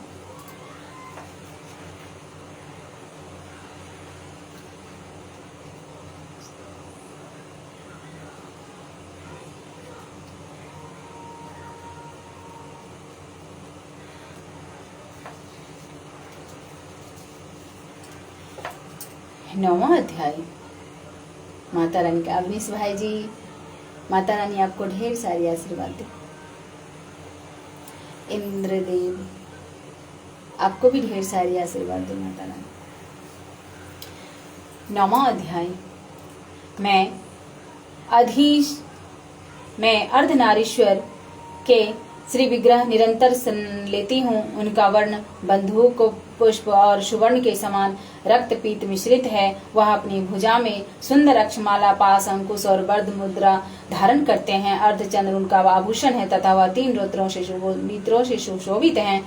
Speaker 1: 9वां अध्याय। माता रानी का अवनीश भाई जी, माता रानी आपको ढेर सारी आशीर्वाद दे। इंद्रदेव आपको भी ढेर सारी आशीर्वाद दे माता रानी। 9वां अध्याय। मैं अर्धनारीश्वर के श्री विग्रह निरंतर सन लेती हूँ। उनका वर्ण बंदूक पुष्प और सुवर्ण के समान रक्त पीत मिश्रित है। वह अपनी भुजा में सुंदर अक्षमाला, पास, अंकुश और वर्ध मुद्रा धारण करते हैं। अर्धचंद्र उनका आभूषण है तथा वह 3 नेत्रों से सुशोभित हैं।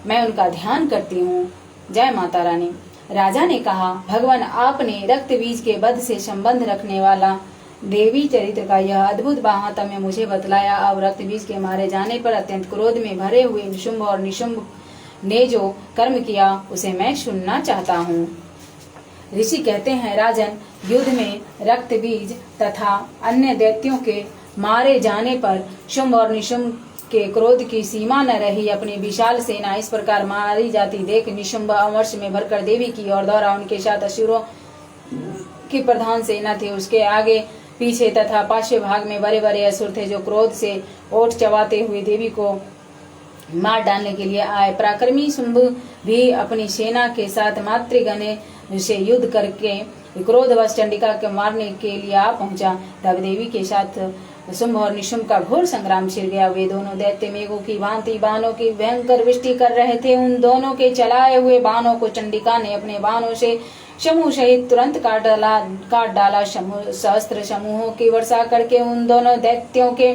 Speaker 1: मैं उनका ध्यान करती हूँ। जय माता रानी। राजा ने कहा, भगवान आपने रक्त बीज के वध से संबंध रखने वाला देवी चरित्र का यह अद्भुत महात्म्य मुझे बतलाया। अब रक्त बीज के मारे जाने पर अत्यंत क्रोध में भरे हुए शुंभ और निशुंभ ने जो कर्म किया उसे मैं सुनना चाहता हूँ। ऋषि कहते हैं, राजन, युद्ध में रक्त बीज तथा अन्य दैत्यों के मारे जाने पर शुंभ और निशुंभ के क्रोध की सीमा न रही। अपनी विशाल सेना इस प्रकार मारी जाती देख निशुंभ अमर्ष में भरकर देवी की ओर दौड़ा। उनके साथ असुरों की प्रधान सेना थी। उसके आगे पीछे तथा पार्श्व भाग में बड़े बड़े असुर थे जो क्रोध से ओठ चबाते हुए देवी को मार डालने के लिए आए। पराक्रमी शुंभ भी अपनी सेना के साथ मातृगण से युद्ध करके क्रोधवश चंडिका के मारने के लिए आ पहुंचा। तब देवी के साथ शुंभ और निशुंभ का घोर संग्राम छिड़ गया। वे दोनों दैत्य मेघों की भांति बाणों की भयंकर वृष्टि कर रहे थे। उन दोनों के चलाए हुए बाणों को चंडिका ने अपने बाणों से समूह सहित तुरंत काट डाला। सहस्त्र समूहों की वर्षा करके उन दोनों दैत्यों के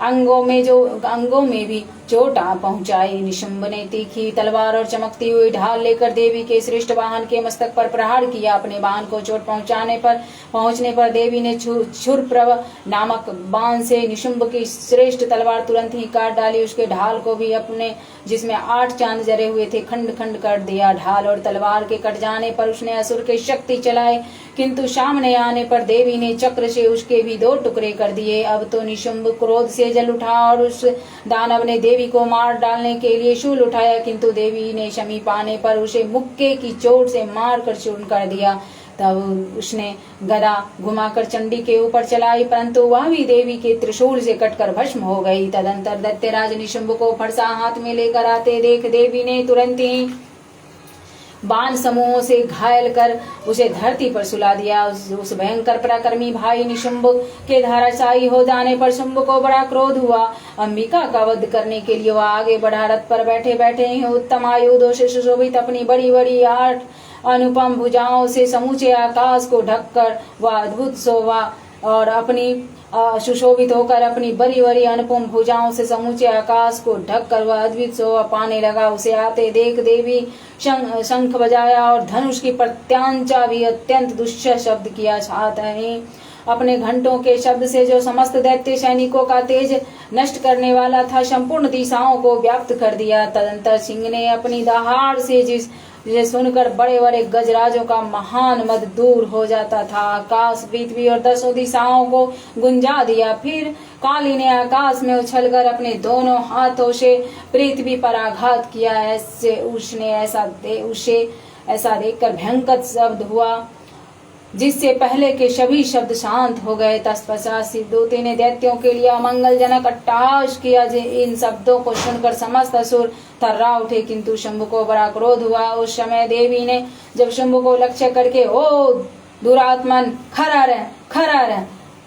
Speaker 1: अंगों में भी चोट आ पहुंचाई। निशुंभ ने तीखी तलवार और चमकती हुई ढाल लेकर देवी के श्रेष्ठ वाहन के मस्तक पर प्रहार किया। अपने बाण को चोट पहुंचने पर देवी ने क्षुरप्रभ नामक बाण से निशुंभ की श्रेष्ठ तलवार तुरंत ही काट डाली। उसके ढाल को भी अपने जिसमें 8 चांद जरे हुए थे खंड खंड कर दिया। ढाल और तलवार के कट जाने पर उसने असुर के शक्ति चलाए, किंतु सामने आने पर देवी ने चक्र से उसके भी 2 टुकड़े कर दिए। अब तो निशुंभ क्रोध से जल उठा और उस दानव ने देवी को मार डालने के लिए शूल उठाया, किंतु देवी ने समीप आने पर उसे मुक्के की चोट से मारकर चूर्ण कर दिया। तब उसने गदा घुमाकर चंडी के ऊपर चलाई, परंतु वह भी देवी के त्रिशूल से कटकर भस्म हो गई। तदंतर दैत्यराज निशुंभ को फरसा हाथ में लेकर आते देख देवी ने तुरंत ही बाण समूहों से घायल कर उसे धरती पर सुला दिया। उस भयंकर पराक्रमी भाई निशुंभ के धराशायी हो जाने पर शुंभ को बड़ा क्रोध हुआ। अंबिका का वध करने के लिए वह आगे बढ़ा। रथ पर बैठे बैठे ही उत्तम आयुधों से सुशोभित अपनी बड़ी बड़ी 8 अनुपम भुजाओं से समूचे आकाश को ढककर वह अद्भुत शोभा और अपनी सुशोभित होकर अपनी बड़ी बड़ी अनुपम भुजाओं से समूचे आकाश को ढककर वह अद्भुत शोभा पाने लगा। उसे आते देख देवी शंख बजाया और धनुष की प्रत्यांचा भी अत्यंत दुष्ट शब्द किया। साथ ही अपने घंटों के शब्द से जो समस्त दैत्य सैनिकों का तेज नष्ट करने वाला था संपूर्ण दिशाओं को व्याप्त कर दिया। तदंतर सिंह ने अपनी दहाड़ से जिसे सुनकर बड़े बड़े गजराजों का महान मद दूर हो जाता था। आकाश, पृथ्वी और 10 दिशाओं को गुंजा दिया। फिर काली ने आकाश में उछलकर अपने दोनों हाथों से पृथ्वी पर आघात किया। उसे ऐसा देखकर भयंकर शब्द हुआ जिससे पहले के सभी शब्द शांत हो गए। तत्पश्चात शिवदूती ने दैत्यों के लिए अमंगलजनक अट्टहास किया। इन शब्दों को सुनकर समस्त असुर थर्रा उठे, किंतु शुंभ को बड़ा क्रोध हुआ। उस समय देवी ने जब शुंभ को लक्ष्य करके, ओ दुरात्मन, खड़ा रह,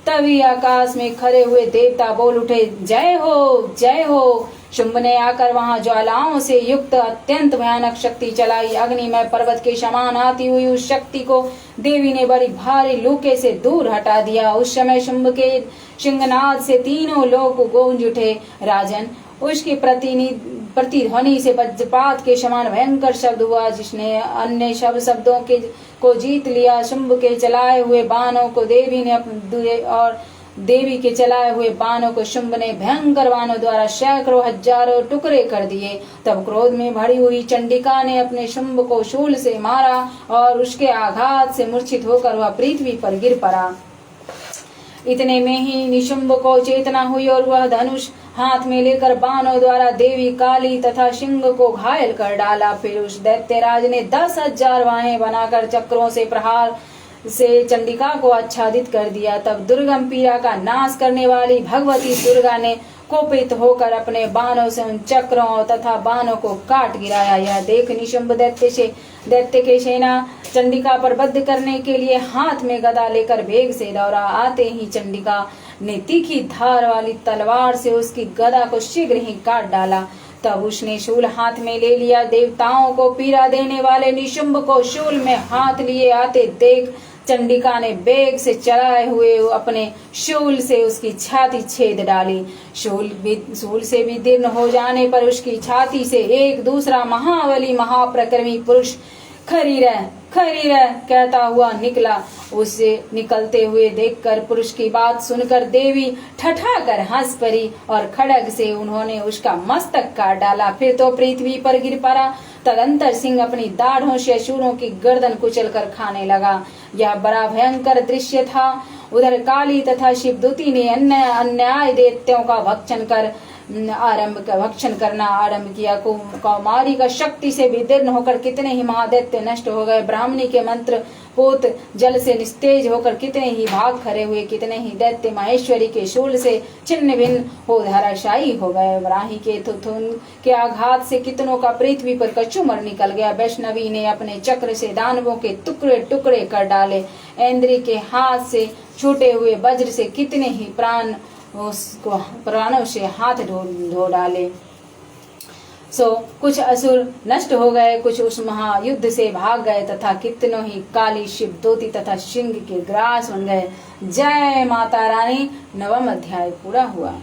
Speaker 1: तभी आकाश में खड़े हुए देवता बोल उठे, जय हो, जय हो। शुंभ ने आकर वहां ज्वालाओं से युक्त अत्यंत भयानक शक्ति चलाई। अग्निमय पर्वत के समान आती हुई उस शक्ति को देवी ने बड़ी भारी लूके से दूर हटा दिया। उस समय शुंभ के सिंहनाद से तीनों लोग गूंज उठे। राजन, उसकी प्रतिध्वनि से वज्रपात के समान भयंकर शब्द हुआ, जिसने अन्य सब शब्दों को जीत लिया। शुंभ के चलाए हुए बाणों को देवी के चलाए हुए बाणों को शुंभ ने भयंकर बाणों द्वारा सैकड़ों हजारों टुकड़े कर दिए। तब क्रोध में भरी हुई चंडिका ने अपने शुंभ को शूल से मारा और उसके आघात से मूर्छित होकर वह पृथ्वी पर गिर पड़ा। इतने में ही निशुंभ को चेतना हुई और वह धनुष हाथ में लेकर बाणों द्वारा देवी काली तथा सिंह को घायल कर डाला। फिर उस दैत्यराज ने 10,000 बाहें बनाकर चक्रों से प्रहार से चंडिका को आच्छादित कर दिया। तब दुर्गम पीड़ा का नाश करने वाली भगवती दुर्गा ने कोपित होकर अपने बाणों से उन चक्रों तथा बाणों को काट गिराया। यह देख निशुंभ दैत्य के सेना चंडिका पर बद्ध करने के लिए हाथ में गदा लेकर वेग से दौड़ा। आते ही चंडिका ने तीखी धार वाली तलवार से उसकी गदा को शीघ्र ही काट डाला। तब उसने शूल हाथ में ले लिया। देवताओं को पीड़ा देने वाले निशुंभ को शूल में हाथ लिए आते देख चंडिका ने वेग से चलाए हुए अपने शूल से उसकी छाती छेद डाली। शूल से विदीर्ण हो जाने पर उसकी छाती से एक दूसरा महाबली महाप्रक्रमी पुरुष खरी रह कहता हुआ निकला। उसे निकलते हुए देखकर पुरुष की बात सुनकर देवी ठठाकर हंस पड़ी और खड्ग से उन्होंने उसका मस्तक काट डाला। फिर तो पृथ्वी पर गिर पड़ा। तदंतर सिंह अपनी दाढ़ों से असुरों की गर्दन कुचल कर खाने लगा। यह बड़ा भयंकर दृश्य था। उधर काली तथा शिवदूती ने अन्याय दैत्यों का भक्षण करना आरंभ किया। कौमारी का शक्ति से विदीर्ण होकर कितने ही महादैत्य नष्ट हो गए। ब्राह्मणी के मंत्र पोत जल से निस्तेज होकर कितने ही भाग खड़े हुए। कितने ही दैत्य महेश्वरी के शूल से छिन्न भिन्न हो धराशायी हो गए। वराही के थुथुन के आघात से कितनों का पृथ्वी पर कचूमर निकल गया। वैष्णवी ने अपने चक्र से दानवों के टुकड़े टुकड़े कर डाले। इंद्री के हाथ से छूटे हुए वज्र से कितने ही प्राणों से हाथ धो डाले। कुछ असुर नष्ट हो गए, कुछ उस महायुद्ध से भाग गए तथा कितनों ही काली शिवदूती तथा सिंह के ग्रास बन गए। जय माता रानी। 9वां अध्याय पूरा हुआ।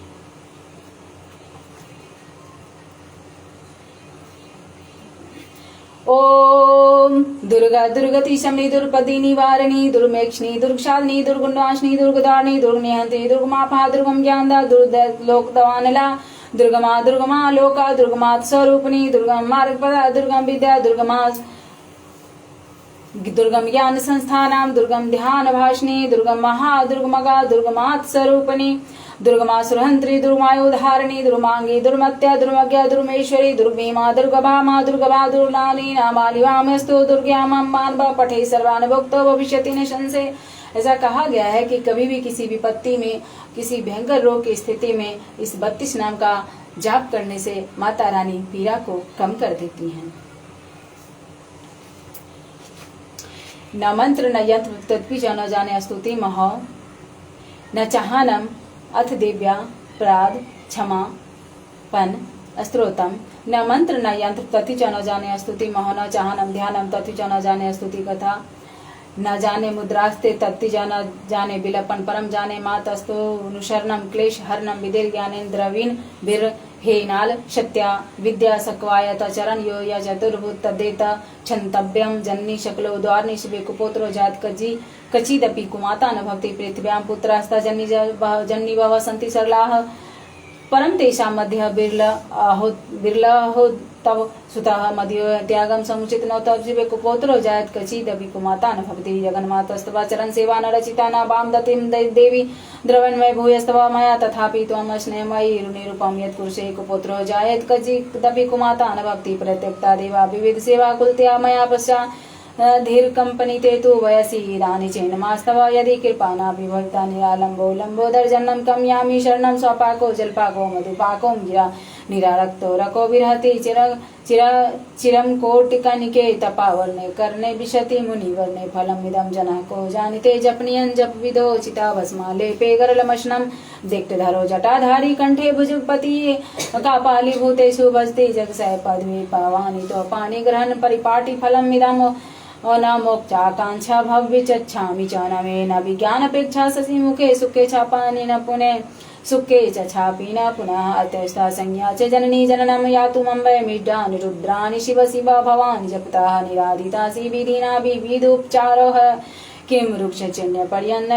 Speaker 1: ओम दुर्गा दुर्गति शमनी दुर्पदी निवारिणी दुर्मेक्षणी दुर्गशालिनी दुर्गुणनाशिनी दुर्गदारिणी दुर्गनिहंत्री दुर्गमापा दुर्गम ज्ञानदा दुर्लोकदवानला दुर्गमा दुर्गमा लोका दुर्गमात् स्वरूपिणी दुर्गम मार्गपदा दुर्गम विद्या दुर्गम ज्ञान संस्थानाम दुर्गम ध्यान भाषिणी दुर्गम महादुर्गमगा दुर्गमात् स्वरूपिणी दुर्गमा सुरहंत्री दुर्गमायोधारिणी दुर्मांगी दुर्मत्या दुर्मज्ञा दुर्मेश्वरी दुर्गभीमा दुर्गभामा दुर्गभा दुर्लानी नामालिवामस्तु दुर्ग्याम पठे सर्वान भुक्तो भविष्यति न संशय। ऐसा कहा गया है कि कभी भी किसी विपत्ति में, किसी भयंकर रोग की स्थिति में इस 32 नाम का जाप करने से माता रानी पीड़ा को कम कर देती हैं। न मंत्र न यंत्र तत्पीज न जाने स्तुति महो न चाहनम अथ दिव्या प्राद क्षमा पन स्त्रोतम न मंत्र न यंत्र तथि च न जाने स्तुति महो न चाहनम ध्यानम तथि च न जाने स्तुति कथा न जाने मुद्रास्ते तत्ति न जाने बिलपन परम जाने मातस्तु अनुशरणम क्लेश हरणम विदिर ज्ञानेन्द्रवीन बिर हेनाल सत्या विद्या सक्वायत चरण यो या चतुर्भुत तदेत क्षंतव्यम जननी शकलो द्वारनी शिवे कुपोत्रो जात कचिदपि कुमाता न भवति पृथिव्यां पुत्रास्ता जन्नी भव सन्ति सरलाः परम तेषां मध्य बिरलहो तव सुतः मध्यो त्यागम समुचित न तव शिवे कुपोत्रो जायत कचिदपि कुमाता न भवति जगन्मातस्तव चरण सेवा न रचिता न वाम दतिं देवी द्रवन्मय भूयस्तव मया तथापि त्वं स्नेहमयी निरूपम यत् कुरुषे कुपुत्रो जायत कचिदपि कुमाता न भवति प्रत्यक्ता देवा विविध सेवा कुलत्या मया पश्चात् धीर कंपनीते तु वयसि इदानी चैनमास्तव यदि कृपाना विभविता निरालंबो लंबोदर जन्नम कम यामी शरणम स्वपाको जलपाको मधुपाको गिरा निरारक्तो रको विरहति चिरम कोटिकनिके तपावर्णे कर्णे विशति मुनिवर्णे फलम इदम जनः को जानिते जपनियन जप विदो चिता भस्मा लेपे गरलमशनम दिक्तधरो जटाधारी कंठे भुजपति कापाली भूतेषु भजते जगसय पद्मे पावानि तो पाणि ग्रहण परिपाटि फलम इदम न मोक्षाकांक्षा भव्य चच्छामि च न मे न विज्ञानपेक्षा शशि मुखे सुखे छापानि न पुने सुखे च छापि न पुनः अत्यष्टा संज्ञा च जननी जननम यातु मम्बय मिड्डानि रुद्राणि शिव शिव भवानि जपताः निराधिता विधिना विविधोपचारोः किं वृक्षचिह्न पर्यन्न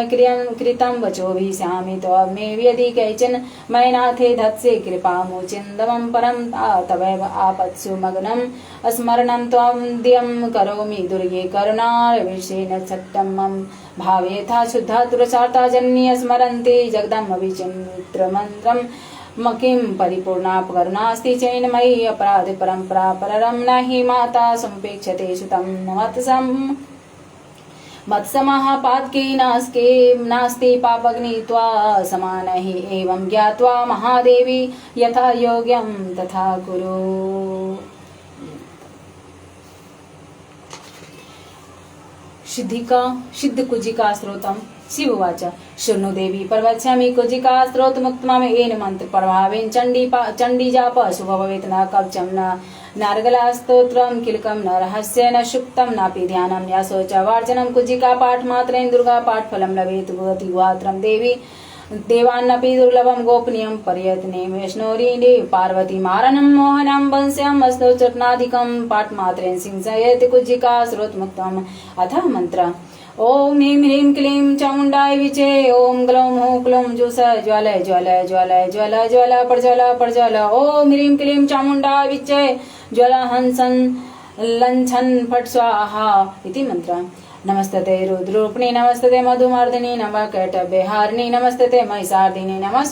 Speaker 1: कृतं वचोभिः स्यामि त्वमे यदि कैचन मयनाथे धत्से कृपामुचिन्दमं परं तवैव आपत्सु मग्नम् स्मरणं त्वं दियं करोमि दुर्गे करुणारविषेण सत्यं मम भावेथा शुद्धा तुरसार्ता जन्य स्मरन्ति जगदम्ब विचित्रमन्त्रम् किं परिपूर्णा करुणास्ति चैनमयी अपराध परंपरा पररं नहि माता समुपेक्षते सुतं मत्समः पातके नास्ति पापग्नि त्वा समानहि एवं ज्ञात्वा महादेवी यथा योग्यं तथा कुरु। सिद्ध कुजिका स्रोतम शिववाच शृणु देवी प्रवक्ष्यामि कुजिका स्रोतमुक्तमं येन मंत्र प्रभावेन चंडी जाप शुभ भवेत् न कवचं न नार्गलास्तोत्रं किलकं न रहस्य न सुक्तं नापि ध्यानं या शौचवार्चनं कुजिका पाठ मात्रेण दुर्गा पाठ फलं लभेत् भवति गुहात्रं देवी देवान्नपि दुर्लभं गोपनीयं प्रयत्ने वैष्णोरी देव पार्वती मारणं मोहनं वंश्यं अस्तौ चटनाधिकं पाठमात्रेण सिंहयति कुजिका स्रोतमुक्तम्। अथ मंत्र ओम ह्रीं ह्रीं क्लीं चामुण्डाय विचे ओम ग्लौं हूं क्लूं जुस ज्वालय ज्वालय ज्वालय ज्वल ज्वल प्रज्वल ओम ह्रीं क्लीं चामुण्डाय विचे ज्वल हंसन लंछन फट स्वाहा इति मंत्र। नमस्ते रुद्रूपिणी नमस्ते मधुमर्दिनी नमः कैटभ्यहारिणी नमस्ते महिषार्दिनी नमः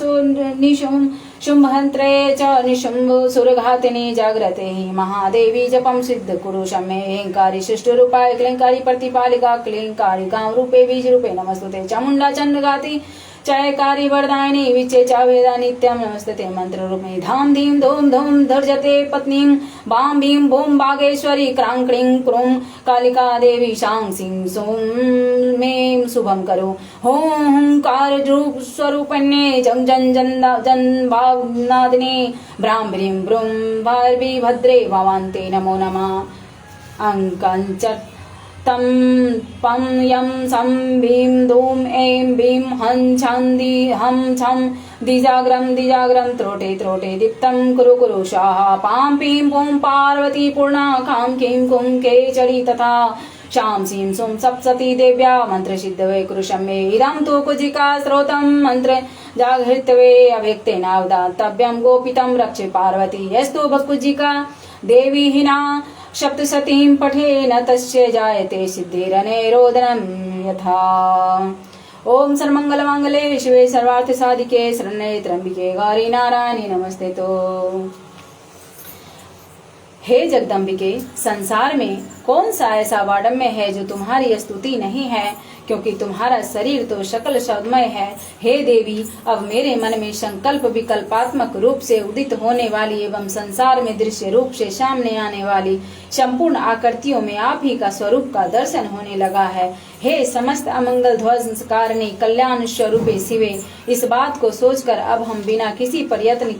Speaker 1: शुंभहंत्रे च निशुंभ सुरघातिनी जाग्रते हि महादेवी जपम सिद्ध कुरु शम्ये अहंकारी शिष्ट रूपाय क्लींकारी प्रतिपालिका क्लींकारी गांव रूपे बीज रूपे नमस्ते चामुंडा चंडगाति चयकारी वरदायिनी विचे च वेदा नित्यं नमस्ते मंत्र रूपे धाम धीम धूम धूम धर्जते पत्नीं बाम भीम बूम बागेश्वरी क्रां क्रीं क्रूं कालिका देवी शां सिं सों मे शुभम करो हों हुंकार रूप स्वरूपन्ये जं जन जन भावनादिनी ब्राह्म ब्रीं ब्रूं भारवी भद्रे भवान्ते नमो नमः। अंकंचट तम पम यम सम भीम धूम ऐं भीम हं छंदी हम छम दिजाग्रम त्रोटे दीप्तं कुरु कुरु स्वाहा पां पीं पुं पार्वती पूर्णा खां कीं कुं केचरी तथा शां सीं सुं सप्तती देव्या मंत्र सिद्धवे कुरुशम्ये इदं तु कुजिका स्रोतं मंत्र जागृतवे अव्यक्तेनावदातव्यं गोपितं रक्षे पार्वती यस्तु भकुजिका देवी हिना सप्तशतीं पठेन तस्य जायते सिद्धिरनेरोदनं यथा। ओम सर्वमंगलमांगल्ये शिवे सर्वार्थ साधिके शरण्ये त्र्यंबिके गौरी नारायणी नमस्ते। तो हे जगदम्बिके, संसार में कौन सा ऐसा वाडम्य है जो तुम्हारी स्तुति नहीं है, क्योंकि तुम्हारा शरीर तो सकल सद्मय है। हे देवी, अब मेरे मन में संकल्प विकल्पात्मक रूप से उदित होने वाली एवं संसार में दृश्य रूप से सामने आने वाली संपूर्ण आकृतियों में आप ही का स्वरूप का दर्शन होने लगा है। हे समस्त अमंगल ध्वज कारणी कल्याण स्वरूपे शिवे, इस बात को सोचकर अब हम बिना किसी प्रयत्न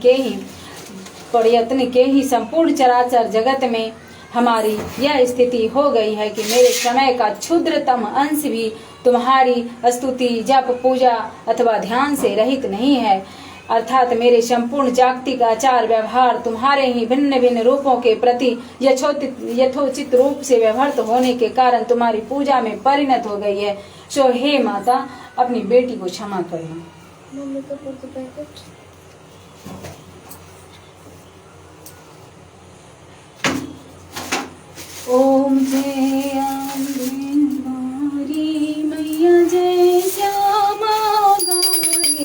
Speaker 1: के ही संपूर्ण चराचर जगत में हमारी यह स्थिति हो गई है कि मेरे समय का क्षुद्रतम अंश भी तुम्हारी स्तुति जप पूजा अथवा ध्यान से रहित नहीं है। अर्थात मेरे संपूर्ण जागतिक आचार व्यवहार तुम्हारे ही भिन्न भिन्न रूपों के प्रति यथोचित रूप से व्यवहार होने के कारण तुम्हारी पूजा में परिणत हो गई है। सो हे माता, अपनी बेटी को क्षमा करना। ओम जय गौरी मैया जय श्यामा गौरी,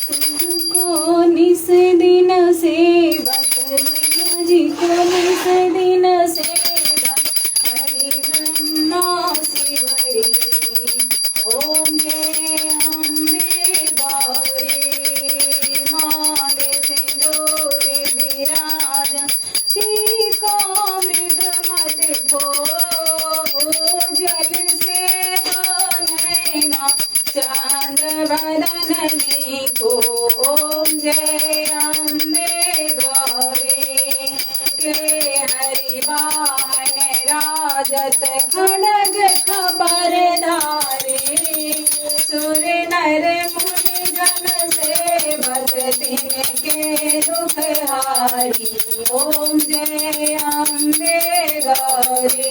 Speaker 1: तुमको निस दिन सेवक मैया जी को निस दिन सेवक हरि ब्रह्मा शिवरी। ओम जय अम्बे गौरी मांगे सिंदूरी विराज जल से नैना चंद्र बदननी को। ओम जय अम्बे गौरी के हरि वाहन राजत खड़ग खबर धारी, सुर नर मुनि जन से भक्ति के दुख हारी। ओम जय अम्बे गौरी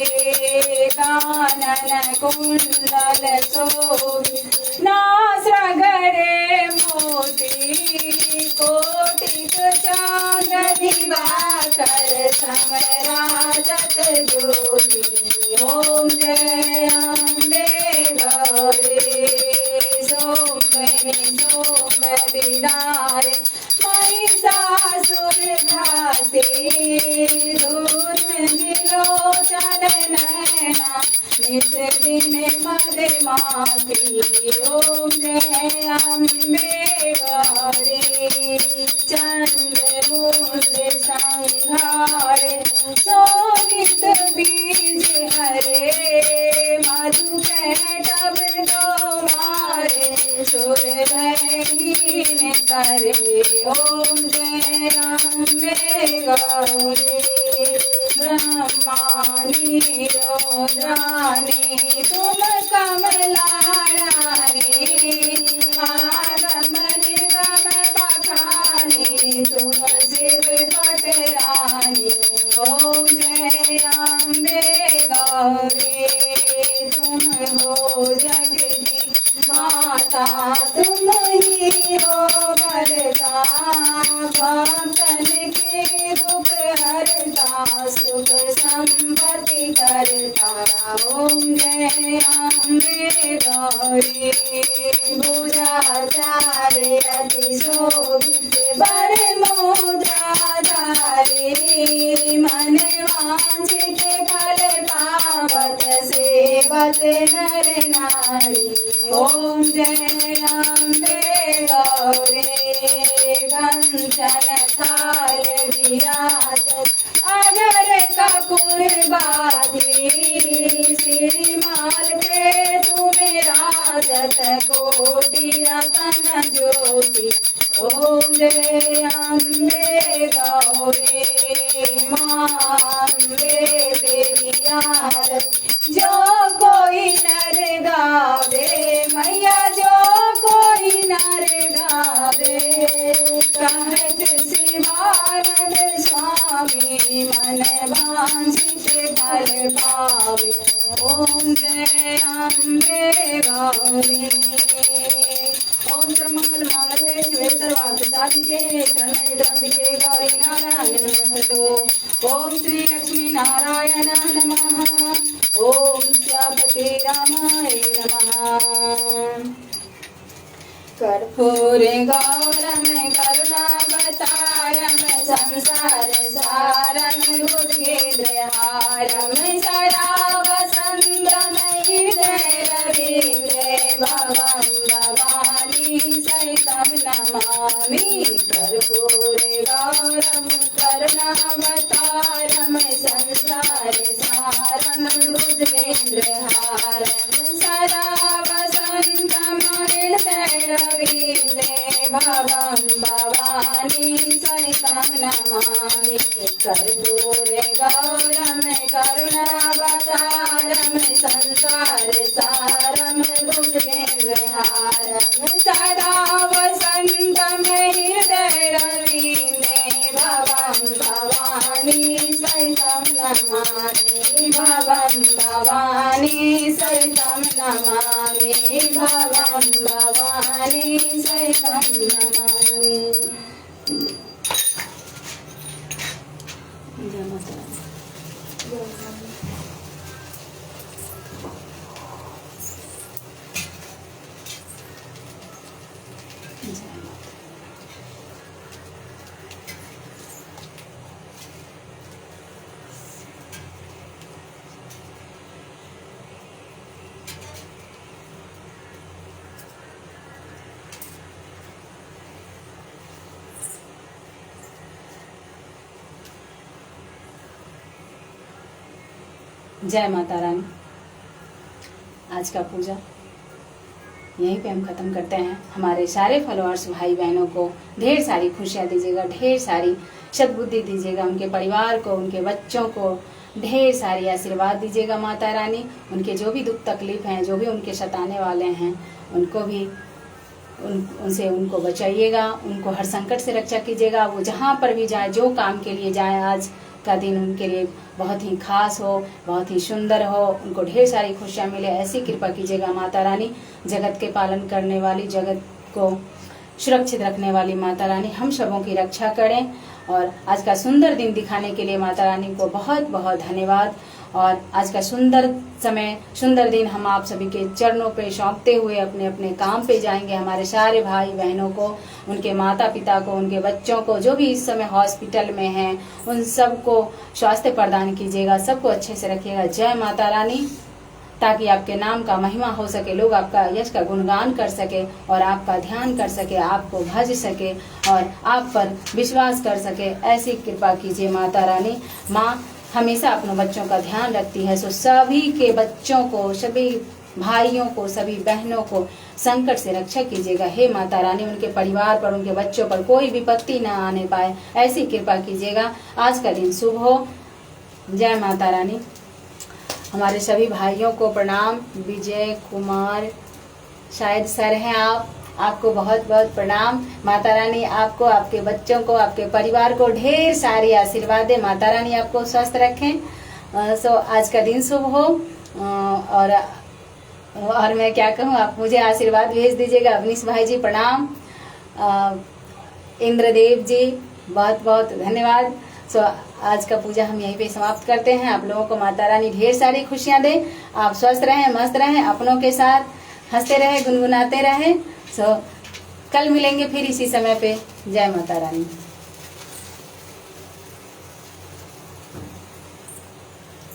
Speaker 1: कानन कुंडल शोभित नासगरे मोती कोटिक चंद्र दिवाकर समराजत ज्योति। ओम जय अम्बे गौरी सोमनि सोमदिदारे महिषासुर घाती दुर्विलोचन नयना नित दिन मदमाती। ओम जय अम्बे गौरी चंद्रमुंड संहारे शोभित बीज हरे मधु कैटभ दो मारे सुर रहीन करे। ओम जय अम्बे गौरी ब्रह्मानी रुद्रानी तुम कमला रानी आगम निगम बखानी तुम शिव पटरानी। ओम जय अम्बे गौरी तुम हो जगती माता तुम ही हो भरता भक्तन के दुख हरता सुख संपत्ति करता। ओम जय अम्बे गौरी भुजाचार्य अति शोभित वर मोद्राधारी मन वांछित फल पावत सेवत नर नारी। ओम जय अम्बे गौरी कंचन थाल विराजत अगर कपूर बाधी श्रीमाल के तुम्हें राजत कोटि रतन ज्योति। ओम जय अम्बे गौरी मां अम्बे तेरी आरती जो कोई नर गावे मैया जो कोई नर गावे कहत शिवानंद स्वामी मन वांछित फल पावे। ओम जय अम्बे गौरी ओम सर्वमंगल मांगल्ये शिवे सर्वार्थ साधिके शरण्ये त्र्यंबके गौरी नारायण नमोस्तुते। ओम श्री लक्ष्मी नारायण नमः। ओम श्यामते रामाय नमः। कर्पूर गौरम करुणावतारम संसार सारम भुजगेन्द्रहारम सदा वसंतम हृदय रवीन्द्र भवम भवानी सहितं नमामि। कर्पूर गौरम करुणावतारम संसार सारम भुजगेन्द्रहारम सदा वसंतम हृदय रवीन्द्रे भवम भवानी सहितं नमामि। कर्पूर गौरम करुणावतारम संसार सारम भुजगेन्द्रहारम सदा वसंतम हृदय रवीन्द्रे भवम भवानी सहितं नमामि। भवम भवानी सहितं नमामि। भवम भवानी सहितं नमामि। जय माता जय माता रानी। आज का पूजा यहीं पे हम ख़त्म करते हैं। हमारे सारे फॉलोअर्स भाई बहनों को ढेर सारी खुशियाँ दीजिएगा, ढेर सारी सद्बुद्धि दीजिएगा, उनके परिवार को, उनके बच्चों को ढेर सारी आशीर्वाद दीजिएगा माता रानी। उनके जो भी दुख तकलीफ हैं, जो भी उनके सताने वाले हैं, उनको भी उनसे उनको बचाइएगा, उनको हर संकट से रक्षा कीजिएगा। वो जहाँ पर भी जाए, जो काम के लिए जाए, आज का दिन उनके लिए बहुत ही खास हो, बहुत ही सुंदर हो, उनको ढेर सारी खुशियाँ मिले, ऐसी कृपा कीजिएगा माता रानी। जगत के पालन करने वाली, जगत को सुरक्षित रखने वाली माता रानी हम सबों की रक्षा करें। और आज का सुंदर दिन दिखाने के लिए माता रानी को बहुत बहुत धन्यवाद। और आज का सुंदर समय, सुंदर दिन हम आप सभी के चरणों पे सौंपते हुए अपने अपने काम पे जाएंगे। हमारे सारे भाई बहनों को, उनके माता पिता को, उनके बच्चों को, जो भी इस समय हॉस्पिटल में हैं, उन सबको स्वास्थ्य प्रदान कीजिएगा, सबको अच्छे से रखिएगा। जय माता रानी। ताकि आपके नाम का महिमा हो सके, लोग आपका यश का गुणगान कर सके और आपका ध्यान कर सके, आपको भज सके और आप पर विश्वास कर सके, ऐसी कृपा कीजिए माता रानी। माँ हमेशा अपने बच्चों का ध्यान रखती है, सो सभी के बच्चों को, सभी भाइयों को, सभी बहनों को संकट से रक्षा कीजिएगा। हे माता रानी, उनके परिवार पर, उनके बच्चों पर कोई विपत्ति न आने पाए, ऐसी कृपा कीजिएगा। आज का दिन शुभ हो। जय माता रानी। हमारे सभी भाइयों को प्रणाम। विजय कुमार शायद सर हैं आप, आपको बहुत बहुत प्रणाम। माता रानी आपको, आपके बच्चों को, आपके परिवार को ढेर सारी आशीर्वाद दे। माता रानी आपको स्वस्थ रखें। सो आज का दिन शुभ हो। और मैं क्या कहूँ, आप मुझे आशीर्वाद भेज दीजिएगा। अवनीश भाई जी प्रणाम। इंद्रदेव जी बहुत बहुत धन्यवाद। सो आज का पूजा हम यहीं पे समाप्त करते हैं। आप लोगों को माता रानी ढेर सारी खुशियां दे। आप स्वस्थ रहें, मस्त रहें, अपनों के साथ हंसते रहें, गुनगुनाते रहें। सो कल मिलेंगे फिर इसी समय पे। जय माता रानी।